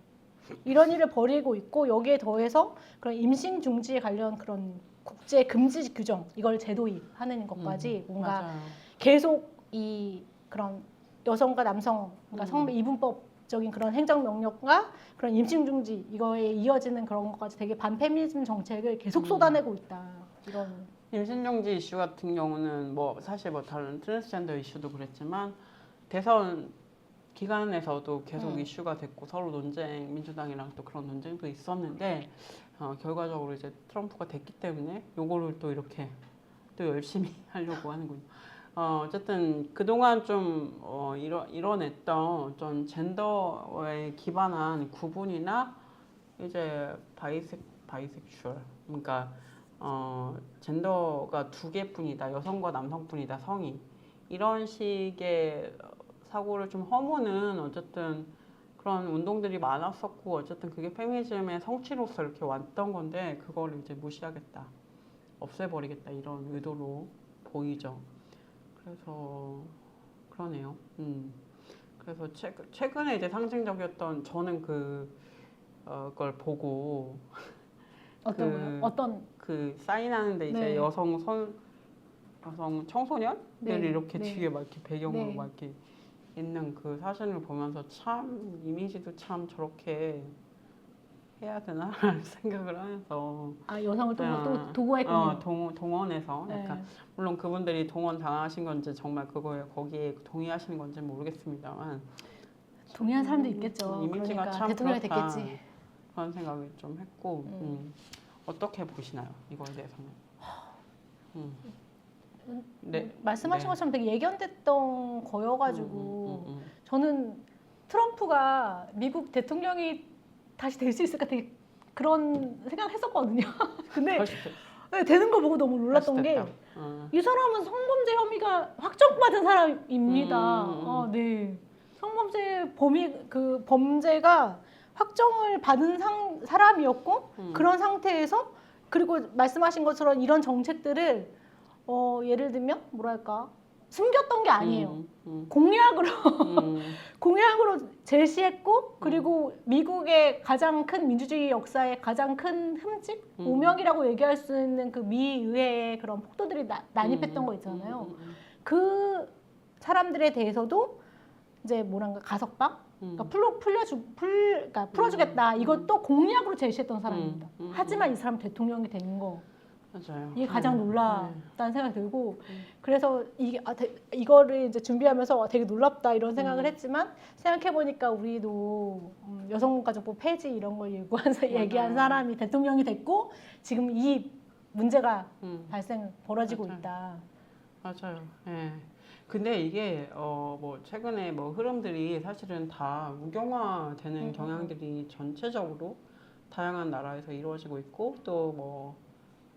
이런 일을 벌이고 있고, 여기에 더해서 그런 임신 중지에 관련 그런 국제 금지 규정 이걸 재도입하는 것까지 뭔가 맞아요. 계속 이 그런 여성과 남성, 그러니까 성별 이분법적인 그런 행정명령과 그런 임신 중지 이거에 이어지는 그런 것까지 되게 반페미니즘 정책을 계속 쏟아내고 있다. 이런. 임신정지 이슈 같은 경우는 사실 다른 트랜스젠더 이슈도 그랬지만 대선 기간에서도 계속 이슈가 됐고 서로 논쟁, 민주당이랑 또 그런 논쟁도 있었는데 결과적으로 이제 트럼프가 됐기 때문에 요거를 또 이렇게 또 열심히 하려고 하는군요. 어쨌든 그동안 좀 이뤄냈던 어떤 젠더에 기반한 구분이나 이제 바이섹슈얼, 그러니까 젠더가 두 개뿐이다, 여성과 남성뿐이다, 성이 이런 식의 사고를 좀 허무는 어쨌든 그런 운동들이 많았었고, 어쨌든 그게 페미니즘의 성취로서 이렇게 왔던 건데 그걸 이제 무시하겠다, 없애버리겠다 이런 의도로 보이죠. 그래서 그러네요. 그래서 최근에 이제 상징적이었던, 저는 그걸 보고 어떤 거요? 어떤 그 사인하는데 이제 네. 여성 청소년들이 네, 이렇게 네. 뒤에 막 이렇게 배경으로 네. 막 이렇게 있는 그 사진을 보면서 참 이미지도 참 저렇게 해야 되나라는 생각을 하면서 여성을 또 도구했군요. 동원해서 네. 약간 물론 그분들이 동원 당하신 건지 정말 거기에 동의하시는 건지 모르겠습니다만 동의한 사람도 있겠죠. 이미지가 그러니까 참 대통령이 그렇다, 됐겠지. 그런 생각을 좀 했고 어떻게 보시나요? 이거에 대해서는? 네. 말씀하신 것처럼 되게 예견됐던 거여가지고 저는 트럼프가 미국 대통령이 다시 될 수 있을까 되게 그런 생각했었거든요. 근데 다시 네, 되는 거 보고 너무 놀랐던 다시 게 됐다. 이 사람은 성범죄 혐의가 확정받은 사람입니다. 음. 네. 성범죄 그 범죄가 확정을 받은 사람이었고 그런 상태에서 그리고 말씀하신 것처럼 이런 정책들을 예를 들면 뭐랄까 숨겼던 게 아니에요. 공약으로 공약으로 제시했고 그리고 미국의 가장 큰 민주주의 역사의 가장 큰 흠집, 오명이라고 얘기할 수 있는 그 미 의회의 그런 폭도들이 난입했던 거 있잖아요. 그 사람들에 대해서도 이제 뭐랄까 가석방, 그러니까 그러니까 풀어주겠다. 이것도 공약으로 제시했던 사람입니다. 하지만 이 사람 대통령이 된 거. 맞아요. 이게 가장 놀랍다는 생각이 들고 그래서 이거를 이제 준비하면서 되게 놀랍다 이런 생각을 했지만 생각해 보니까 우리도 여성가족부 폐지 이런 걸 얘기한 사람이 대통령이 됐고 지금 이 문제가 벌어지고 맞아요. 있다. 맞아요. 예. 근데 이게 뭐 최근에 뭐 흐름들이 사실은 다 무경화되는 경향들이 전체적으로 다양한 나라에서 이루어지고 있고 또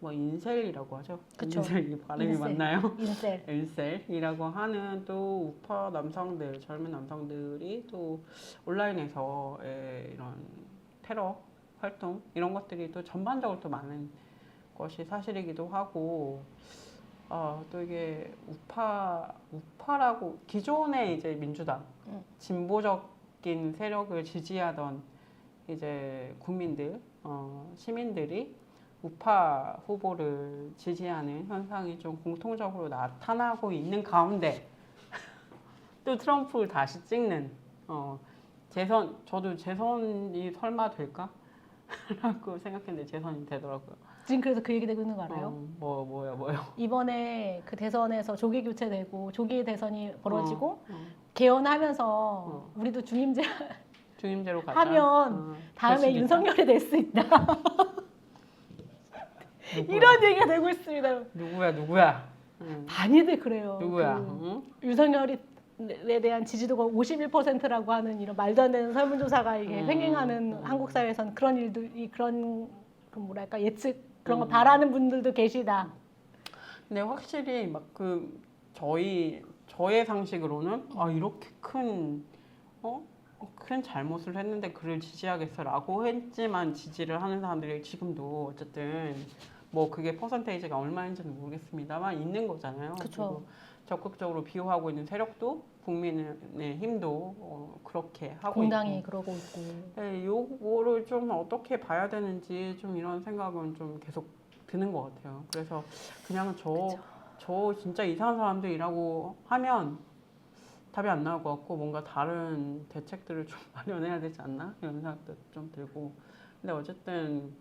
뭐 인셀이라고 하죠. 그쵸. 인셀 이 발음이 인셀. 맞나요? 인셀. 인셀이라고 하는 또 우파 남성들, 젊은 남성들이 또 온라인에서 이런 테러 활동 이런 것들이 또 전반적으로 또 많은 것이 사실이기도 하고 또 이게 우파라고 기존의 이제 민주당 진보적인 세력을 지지하던 이제 국민들 시민들이 우파 후보를 지지하는 현상이 좀 공통적으로 나타나고 있는 가운데 또 트럼프를 다시 찍는 저도 재선이 설마 될까? 라고 생각했는데 재선이 되더라고요. 지금 그래서 그 얘기 되고 있는 거 알아요? 뭐요? 이번에 그 대선에서 조기 교체되고 조기 대선이 벌어지고 어. 개헌하면서 우리도 중임제로 가자. 하면 다음에 그럴 수도 윤석열이 될 수 있다. 누구야? 이런 얘기가 되고 있습니다. 누구야? 많이들 그래요. 누구야? 그 윤석열에 대한 지지도가 51%라고 하는 이런 말도 안 되는 설문조사가 이게 횡행하는 한국 사회에서는 그런 일들이 그런 그 뭐랄까 예측 그런 거 바라는 분들도 계시다. 근데 확실히 막 저의 상식으로는 이렇게 큰 잘못을 했는데 그를 지지하겠어라고 했지만 지지를 하는 사람들이 지금도 어쨌든 뭐 그게 퍼센테이지가 얼마인지는 모르겠습니다만 있는 거잖아요. 그쵸. 적극적으로 비호하고 있는 세력도 국민의 힘도 그렇게 하고 공당이 있고. 그러고 있고. 네, 요거를 좀 어떻게 봐야 되는지 좀 이런 생각은 좀 계속 드는 것 같아요. 그래서 그냥 저 진짜 이상한 사람들이라고 하면 답이 안 나올 것 같고 뭔가 다른 대책들을 좀 마련해야 되지 않나 이런 생각도 좀 들고. 근데 어쨌든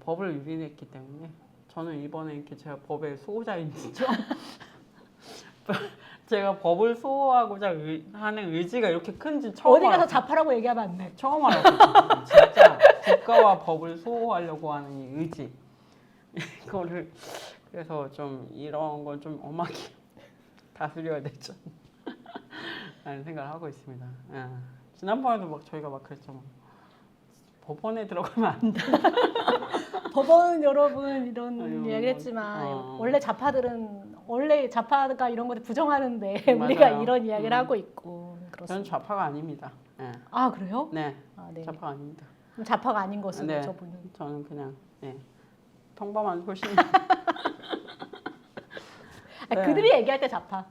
법을 유린했기 때문에 저는 이번에 이렇게 제가 법의 수호자인지 좀 제가 법을 수호하고자 하는 의지가 이렇게 큰지 처음 어디 가서 알았어요. 자파라고 얘기하면 안 돼. 처음 알았어요. 진짜 국가와 법을 수호하려고 하는 이 의지 이거를 그래서 좀 이런 건 좀 엄하게 다스려야 되죠 라는 생각을 하고 있습니다. 지난번에도 저희가 그랬죠. 법원에 들어가면 안 돼. 법원 여러분 이런 아유, 이야기를 했지만 원래 원래 자파가 이런 것들 부정하는데 맞아요. 우리가 이런 이야기를 하고 있고 저는 그렇습니다. 좌파가 아닙니다. 아 그래요? 네, 네. 좌파가 아닙니다. 그럼 자파가 아닌 것으로 네. 저분은. 저는 그냥 평범한 소신. 네. 그들이 얘기할 때 자파.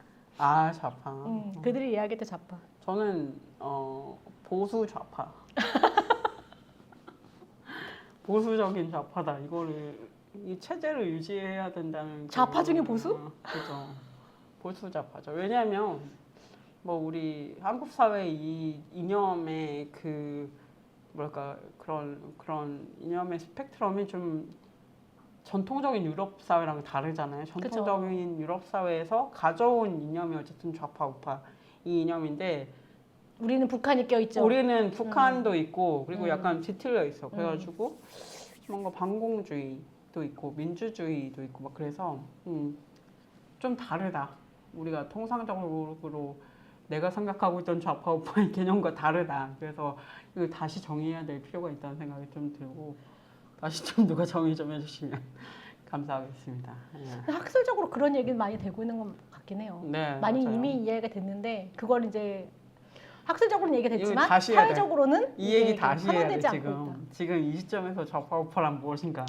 좌파. 그들이 이야기할 때 자파. 저는 보수 좌파. 보수적인 좌파다. 이 체제를 유지해야 된다는. 좌파 중에 보수? 그죠. 보수 좌파죠. 왜냐하면 뭐 우리 한국 사회 이 이념의 그런 이념의 스펙트럼이 좀 전통적인 유럽 사회랑 다르잖아요. 전통적인 그쵸. 유럽 사회에서 가져온 이념이 어쨌든 좌파 우파 이 이념인데 우리는 북한이 껴있죠. 우리는 북한도 있고 그리고 약간 뒤틀려 있어. 그래가지고 뭔가 반공주의도 있고 민주주의도 있고 막 그래서 좀 다르다. 우리가 통상적으로 내가 생각하고 있던 좌파 우파의 개념과 다르다. 그래서 이거 다시 정의해야 될 필요가 있다는 생각이 좀 들고 다시 좀 누가 정의 좀 해주시면 감사하겠습니다. 예. 학술적으로 그런 얘기는 많이 되고 있는 것 같긴 해요. 네, 많이 맞아요. 이미 이해가 됐는데 그걸 이제 학술적으로는 얘기가 이거 됐지만 다시 해야 돼. 사회적으로는 이 이게 얘기 다시 해야 돼 현혹되지 않고 있다. 지금 이 시점에서 좌파 우파란 무엇인가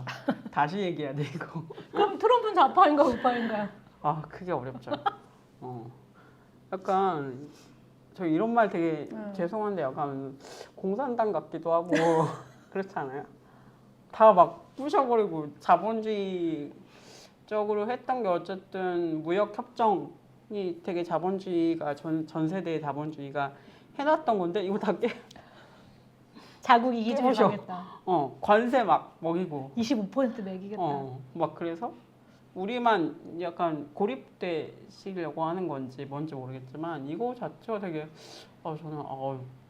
다시 얘기해야 돼 이거. 그럼 트럼프는 좌파인가 우파인가요? 아 그게 어렵죠. 약간 저 이런 말 되게 죄송한데 약간 공산당 같기도 하고 그렇잖아요. 다 막 부셔버리고 자본주의적으로 했던 게 어쨌든 무역 협정이 되게 자본주의가 전 세대의 자본주의가 해놨던 건데 이거 다 자국 이기주의 깨부셔. 가겠다. 관세 막 먹이고 25% 매기겠다. 막 그래서 우리만 약간 고립되시려고 하는 건지 뭔지 모르겠지만 이거 자체가 되게 저는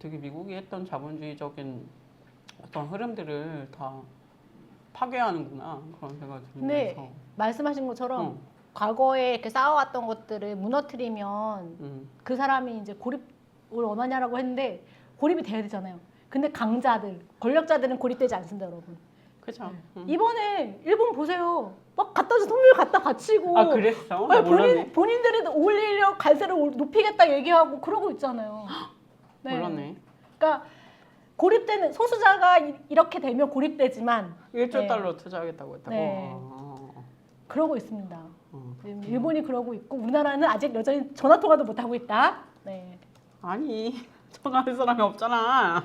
되게 미국이 했던 자본주의적인 어떤 흐름들을 다 파괴하는구나 그런 생각이 근데 들면서 말씀하신 것처럼 과거에 이렇게 쌓아왔던 것들을 무너뜨리면 그 사람이 이제 고립을 원하냐라고 했는데 고립이 돼야 되잖아요. 근데 강자들, 권력자들은 고립되지 않습니다, 여러분. 그죠? 이번에 일본 보세요. 막 선물 갖다 바치고. 아 그랬어? 나 아니, 몰랐네. 본인들이 올리려 관세를 높이겠다 얘기하고 그러고 있잖아요. 몰랐네. 그러니까 고립되는 소수자가 이렇게 되면 고립되지만 1조 네. 달러 투자하겠다고 했다고. 네. 어. 그러고 있습니다. 일본이 그러고 있고 우리나라는 아직 여전히 전화 통화도 못 하고 있다. 네. 아니 전화할 사람이 없잖아.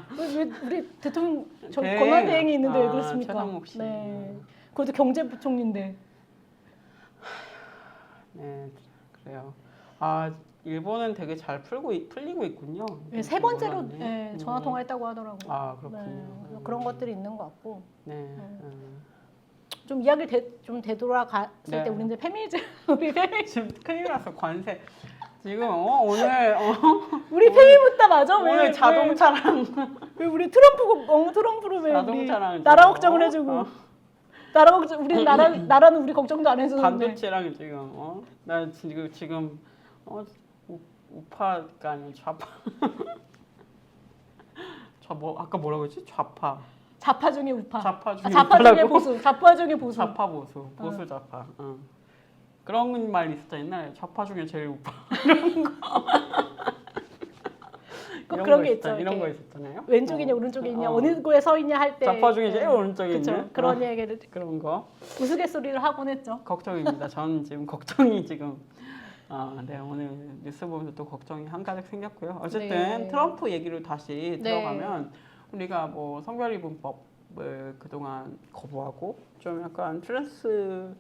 우리 대통령 네. 권한대행이 있는데 왜 그렇습니까? 최상목 씨. 네. 그것도 경제부총리인데. 네, 그래요. 일본은 되게 잘 풀리고 있군요. 네, 세 번째로 몰랐네. 네, 전화 통화했다고 하더라고요. 아, 그렇군요. 네, 그런 것들이 있는 것 같고. 네. 좀 이야기를 좀 되돌아갔을 네. 때 우리 이제 우리 페미니즘 지금 큰일 났어 관세. 지금 오늘 우리 페미묻다 맞아? 오늘 자동차랑 왜 우리 트럼프로 왜 자동차랑 우리 나라 지금, 걱정을 해주고 나라 걱정 우리 나라는 우리 걱정도 안 해주는데 반도체랑 지금 나 지금 우파가 아니라 좌파. 아까 뭐라고 했지? 좌파. 좌파 중에 우파. 좌파 중에 좌파 중에 우파라고? 보수. 좌파 중에 보수. 좌파 보수 좌파. 그런 말 있었죠 옛날에 좌파 중에 제일 우파. 그런 게 있죠. 이런 거 있었잖아요. 왼쪽이냐 오른쪽에 있냐 어느 곳에 서 있냐 할 때 좌파 중에 제일 오른쪽에 있냐. 그런 얘기를 그런 거. 우스갯소리를 하곤 했죠. 걱정입니다. 저는 지금 걱정이 지금 네 오늘 뉴스 보면서 또 걱정이 한가득 생겼고요. 어쨌든 네. 트럼프 얘기를 다시 네. 들어가면 우리가 뭐 성별이분법을 그동안 거부하고 좀 약간 트랜스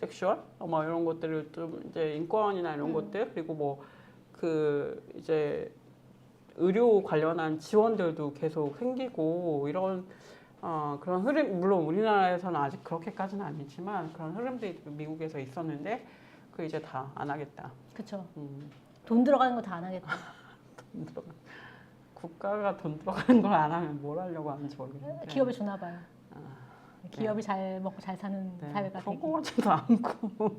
섹슈얼 뭐 이런 것들을 좀 이제 인권이나 이런 것들 그리고 뭐 그 이제 의료 관련한 지원들도 계속 생기고 이런 그런 흐름 물론 우리나라에서는 아직 그렇게까지는 아니지만 그런 흐름들이 미국에서 있었는데 그 이제 다 안 하겠다. 그렇죠. 돈 들어가는 거 다 안 하겠다. 돈 들어가. 국가가 돈 들어가는 걸 안 하면 뭘 하려고 하는지 모르겠는데. 기업에 주나 봐요. 기업이 잘 먹고 잘 사는 사회가 되기. 그런 거 같지도 않고.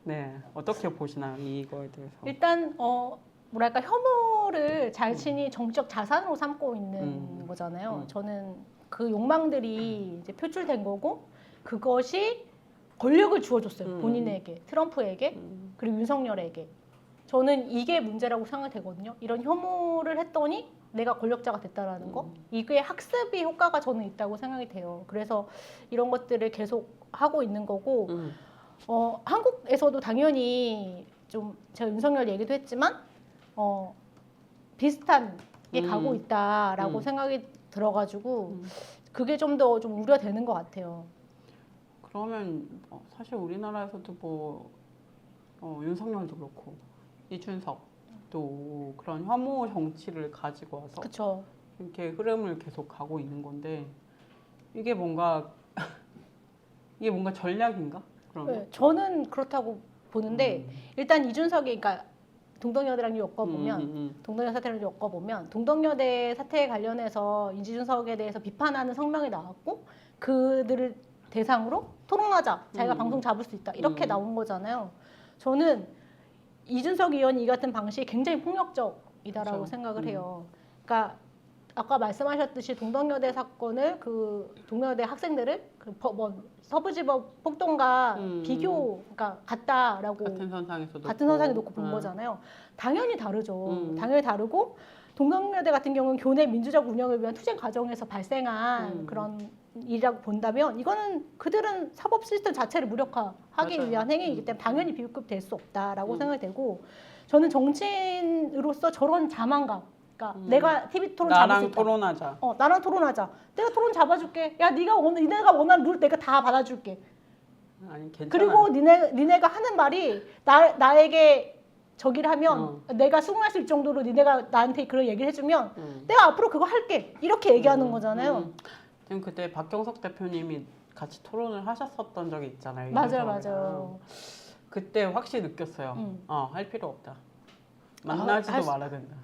네, 어떻게 보시나요 이거에 대해서? 일단 뭐랄까 혐오를 자신이 정치적 자산으로 삼고 있는 거잖아요. 저는 그 욕망들이 이제 표출된 거고 그것이 권력을 주어줬어요. 본인에게, 트럼프에게, 그리고 윤석열에게. 저는 이게 문제라고 생각되거든요. 이런 혐오를 했더니 내가 권력자가 됐다라는 거. 이게 학습의 효과가 저는 있다고 생각이 돼요. 그래서 이런 것들을 계속 하고 있는 거고 한국에서도 당연히 좀 제가 윤석열 얘기도 했지만 비슷한 게 가고 있다라고 생각이 들어가지고 그게 좀 더 좀 우려되는 것 같아요. 그러면 사실 우리나라에서도 뭐 윤석열도 그렇고 이준석도 그런 혐오 정치를 가지고 와서 그렇죠. 이렇게 흐름을 계속 가고 있는 건데 이게 뭔가 전략인가? 그러면? 네, 저는 그렇다고 보는데 일단 이준석이 그러니까 동덕여대랑 엮어보면 동덕여 사태를 엮어보면 동덕여대 사태에 관련해서 이준석에 대해서 비판하는 성명이 나왔고 그들을 대상으로 토론하자 자기가 방송 잡을 수 있다 이렇게 나온 거잖아요. 저는 이준석 의원이 이 같은 방식이 굉장히 폭력적이다라고 그렇죠. 생각을 해요. 그러니까 아까 말씀하셨듯이 동덕여대 사건을 그 동덕여대 학생들을 그 서부지법 폭동과 비교, 그러니까 같다라고 같은 선상에서 같은 선상에 놓고 본 거잖아요. 당연히 다르죠. 당연히 다르고 동덕여대 같은 경우는 교내 민주적 운영을 위한 투쟁 과정에서 발생한 그런 일이라고 본다면 이거는 그들은 사법 시스템 자체를 무력화하기 맞아요. 위한 행위이기 때문에 당연히 비급될 수 없다라고 생각이 되고 저는 정치인으로서 저런 자만감 그러니까 내가 TV 토론 잡을 수 나랑 있다. 토론하자. 나랑 토론하자. 내가 토론 잡아줄게. 야, 니네가 원하는 룰 내가 다 받아줄게. 아니 괜찮아. 그리고 니네가 하는 말이 나에게 저기를 하면 내가 수긍할 수 있을 정도로 니네가 나한테 그런 얘기를 해주면 내가 앞으로 그거 할게. 이렇게 얘기하는 거잖아요. 지금 그때 박경석 대표님이 같이 토론을 하셨었던 적이 있잖아요. 맞아요, 이준석이랑. 맞아요. 그때 확실히 느꼈어요. 할 필요 없다. 만나지도 말아야 된다.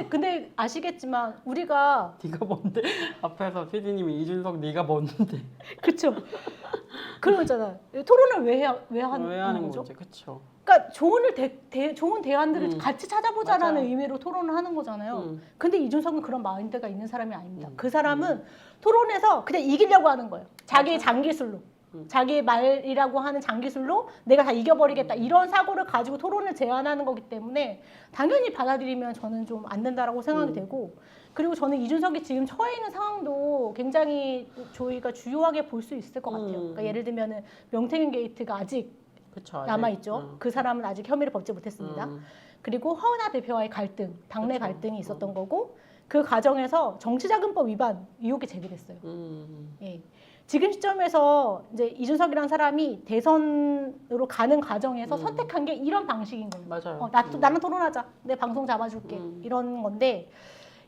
근데 아시겠지만 우리가 네가 뭔데? 앞에서 PD님이 이준석 네가 뭔데? 그쵸. 그런 거 있잖아. 토론을 왜 하는 거죠? 거지? 그쵸. 그러니까 좋은 대안들을 같이 찾아보자라는 맞아요. 의미로 토론을 하는 거잖아요. 근데 이준석은 그런 마인드가 있는 사람이 아닙니다. 그 사람은 토론에서 그냥 이기려고 하는 거예요. 자기의 장기술로. 자기의 말이라고 하는 장기술로 내가 다 이겨버리겠다. 이런 사고를 가지고 토론을 제안하는 거기 때문에 당연히 받아들이면 저는 좀 안 된다라고 생각이 되고 그리고 저는 이준석이 지금 처해 있는 상황도 굉장히 저희가 주요하게 볼 수 있을 것 같아요. 그러니까 예를 들면은 명태균 게이트가 아직 그쵸. 남아있죠. 그 사람은 아직 혐의를 벗지 못했습니다. 그리고 허은하 대표와의 갈등, 당내 그쵸. 갈등이 있었던 거고 그 과정에서 정치자금법 위반 의혹이 제기됐어요. 예. 지금 시점에서 이제 이준석이라는 사람이 대선으로 가는 과정에서 선택한 게 이런 방식인 거예요. 맞아요. 나랑 토론하자. 내 방송 잡아줄게. 이런 건데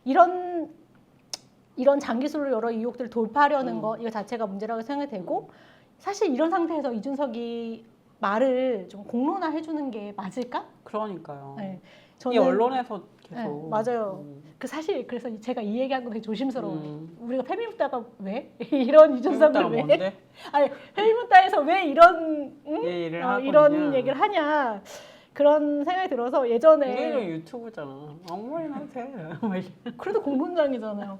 이런 장기술로 여러 의혹들을 돌파하려는 거 이거 자체가 문제라고 생각이 되고 사실 이런 상태에서 이준석이 말을 좀 공론화해주는 게 맞을까? 그러니까요. 네. 이 언론에서 계속. 네, 맞아요. 사실 그래서 제가 이 얘기하는 거 되게 조심스러워요. 우리가 페미묻다가 왜 이런 이준석을 왜? 뭔데? 아니 페미묻다에서 왜 이런 얘기를 하고 이런 있냐. 얘기를 하냐 그런 생각이 들어서 예전에 이게 유튜브잖아. 아무 말이나 해. 그래도 공론장이잖아요.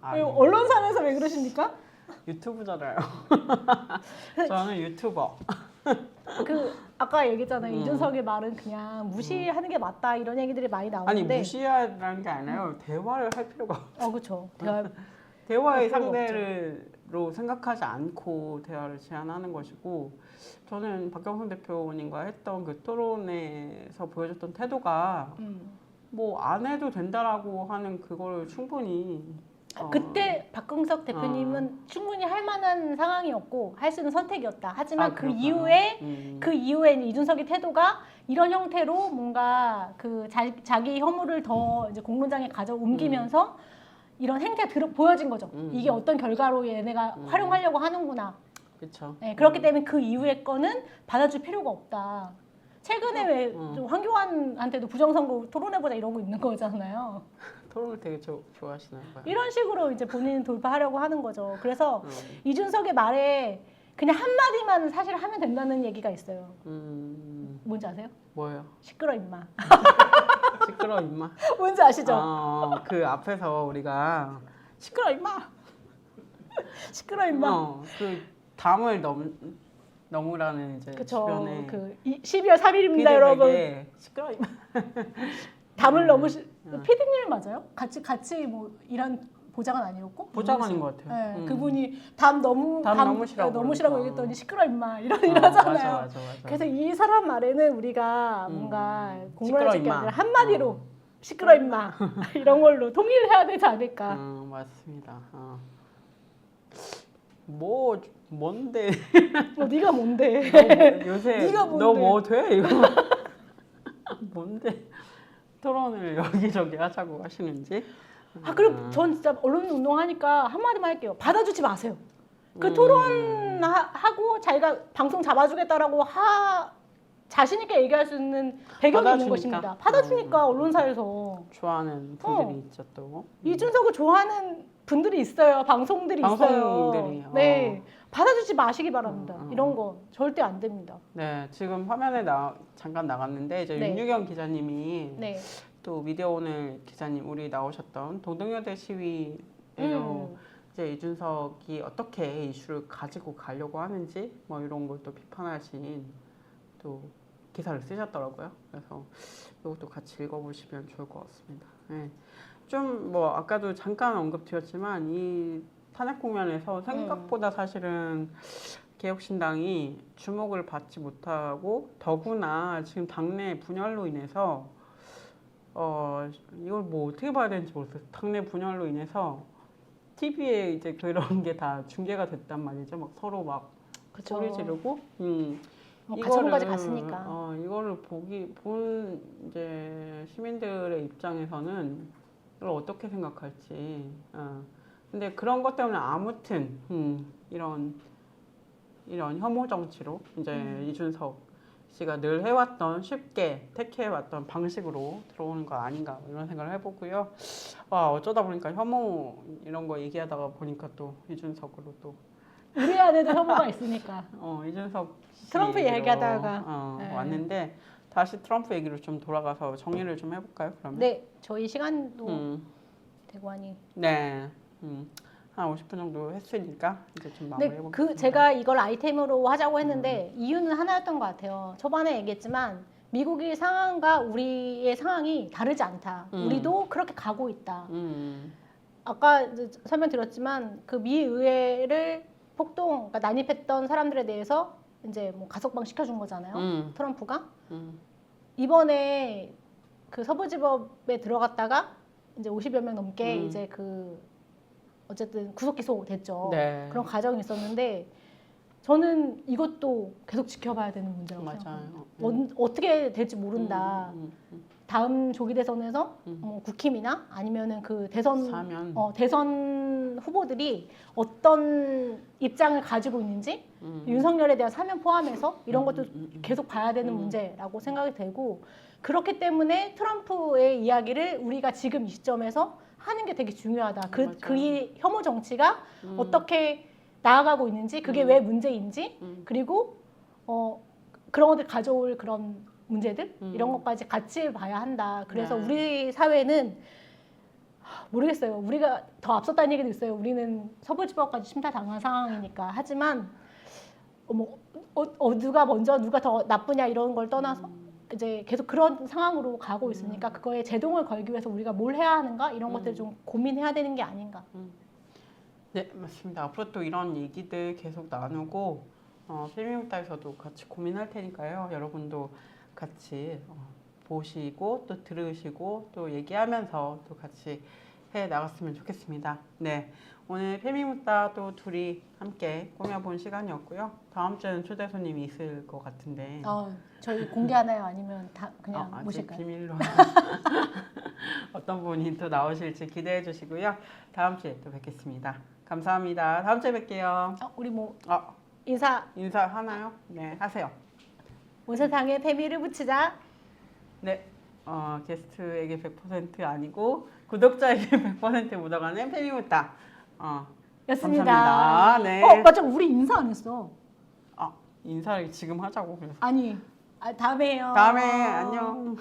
아니, 언론사에서 왜 그러십니까? 유튜브잖아요. 저는 유튜버. 아까 얘기했잖아요. 이준석의 말은 그냥 무시하는 게 맞다 이런 얘기들이 많이 아니 나오는데 무시하라는 게 아니라요. 대화를 할 필요가 없어. 그렇죠. 대화의 필요가 상대로 생각하지 않고 대화를 제안하는 것이고 저는 박경선 대표님과 했던 그 토론에서 보여줬던 태도가 뭐 안 해도 된다라고 하는 그걸 충분히 그때 박근석 대표님은 충분히 할 만한 상황이었고 할 수 있는 선택이었다. 하지만 그 이후에 이준석의 태도가 이런 형태로 뭔가 그 자기 혐오를 더 이제 공론장에 옮기면서 이런 행태가 보여진 거죠. 이게 어떤 결과로 얘네가 활용하려고 하는구나. 그렇죠. 네, 그렇기 때문에 그 이후의 거는 받아줄 필요가 없다. 최근에 왜 좀 황교안한테도 부정선거 토론해보자 이러고 있는 거잖아요. 토론을 되게 좋아하시나 봐요. 이런 식으로 이제 본인 돌파하려고 하는 거죠. 그래서 이준석의 말에 그냥 한마디만 사실 하면 된다는 얘기가 있어요. 뭔지 아세요? 뭐예요? 시끄러 임마. 시끄러 임마. 뭔지 아시죠? 그 앞에서 우리가 시끄러 임마. 시끄러 임마. 그 담을 넘으라는 이제 그쵸. 주변에 12월 3일입니다, 여러분. 시끄러 임마. 담을 피디님 맞아요? 같이 뭐 일한 보좌관 아니었고? 보좌관인 것 같아요. 네, 그분이 담 넘으시라고 얘기했더니 시끄러 임마 이러잖아요. 맞아. 그래서 이 사람 말에는 우리가 뭔가 공론화시켜야 시끄러, 임마. 한마디로 시끄러 임마 이런 걸로 통일해야 되지 않을까. 맞습니다. 뭔데? 네가 뭔데? 요새 네가 뭔데? 너 뭐 돼? 이거 뭔데? 토론을 여기저기 하자고 하시는지. 그리고 전 진짜 언론 운동하니까 한마디만 할게요. 받아주지 마세요. 그 토론하고 자기가 방송 잡아주겠다라고 자신 있게 얘기할 수 있는 배경이 있는 받아주니까. 것입니다. 받아주니까 언론사에서 좋아하는 분들이 있죠 또. 이준석을 좋아하는 분들이 있어요. 방송들이 있어요. 방송들이, 네, 받아주지 마시기 바랍니다. 어. 이런 거 절대 안 됩니다. 네, 지금 화면에 잠깐 나갔는데 이제 네. 윤유경 기자님이 네, 또 미디어오늘 기자님 우리 나오셨던 도동여대 시위에도 이제 이준석이 어떻게 이슈를 가지고 가려고 하는지 뭐 이런 걸 또 비판하신 또 기사를 쓰셨더라고요. 그래서 이것도 같이 읽어보시면 좋을 것 같습니다. 네. 좀 뭐 아까도 잠깐 언급드렸지만 이 탄핵 국면에서 생각보다 사실은 개혁신당이 주목을 받지 못하고 더구나 지금 당내 분열로 인해서 이걸 뭐 어떻게 봐야 되는지 모르겠어요. 당내 분열로 인해서 TV에 이제 그런 게 다 중계가 됐단 말이죠. 막 서로 막 그쵸. 소리 지르고, 뭐 가처분까지 갔으니까. 이거를 본 이제 시민들의 입장에서는 이걸 어떻게 생각할지. 근데 그런 것 때문에 아무튼 이런 혐오 정치로 이제 이준석 씨가 늘 해왔던 쉽게 택해왔던 방식으로 들어오는 거 아닌가 이런 생각을 해보고요. 어쩌다 보니까 혐오 이런 거 얘기하다가 보니까 또 이준석으로 또 우리 안에도 혐오가 있으니까. 이준석 씨 트럼프 얘기로, 얘기하다가. 네. 왔는데 다시 트럼프 얘기로 좀 돌아가서 정리를 좀 해볼까요? 그러면? 네, 저희 시간도 되고 하니. 네. 한 50분 정도 했으니까 이제 좀 마무리 근데 해보겠습니다. 제가 이걸 아이템으로 하자고 했는데 이유는 하나였던 것 같아요. 초반에 얘기했지만 미국의 상황과 우리의 상황이 다르지 않다. 우리도 그렇게 가고 있다. 아까 이제 설명드렸지만 그 미 의회를 그러니까 난입했던 사람들에 대해서 이제 뭐 가석방 시켜준 거잖아요. 트럼프가 이번에 그 서부지법에 들어갔다가 이제 50여 명 넘게 이제 어쨌든 구속 기소 됐죠. 네. 그런 과정이 있었는데 저는 이것도 계속 지켜봐야 되는 문제라고 생각합니다. 맞아요. 어떻게 될지 모른다. 다음 조기 대선에서 뭐 국힘이나 아니면은 그 대선 사면. 대선 후보들이 어떤 입장을 가지고 있는지 윤석열에 대한 사면 포함해서 이런 것도 계속 봐야 되는 문제라고 생각이 되고 그렇기 때문에 트럼프의 이야기를 우리가 지금 이 시점에서 하는 게 되게 중요하다. 그 혐오 정치가 어떻게 나아가고 있는지, 그게 왜 문제인지, 그리고 그런 것들 가져올 그런 문제들 이런 것까지 같이 봐야 한다. 그래서 네. 우리 사회는 모르겠어요. 우리가 더 앞섰다는 얘기도 있어요. 우리는 서부지법까지 심사당한 상황이니까. 하지만 누가 먼저 누가 더 나쁘냐 이런 걸 떠나서 이제 계속 그런 상황으로 가고 있으니까 그거에 제동을 걸기 위해서 우리가 뭘 해야 하는가 이런 것들 좀 고민해야 되는 게 아닌가. 네, 맞습니다. 앞으로 또 이런 얘기들 계속 나누고 필미국다에서도 같이 고민할 테니까요. 여러분도 같이 보시고 또 들으시고 또 얘기하면서 또 같이 해 나갔으면 좋겠습니다. 네, 오늘 필미국다 또 둘이 함께 꾸며본 시간이었고요. 다음 주에는 초대 손님이 있을 것 같은데. 저희 공개하나요? 아니면 다 그냥 아직 모실까요? 비밀로 어떤 분이 또 나오실지 기대해 주시고요. 다음 주에 또 뵙겠습니다. 감사합니다. 다음 주에 뵐게요. 우리 뭐 인사 인사하나요? 네, 하세요. 온 세상에 페미를 붙이자. 네, 게스트에게 100% 아니고 구독자에게 100% 묻어가는 페미묻다. 였습니다. 감사합니다. 네. 맞아. 우리 인사 안 했어. 인사를 지금 하자고 그래서. 아니, 다음에 해요. 다음에 안녕.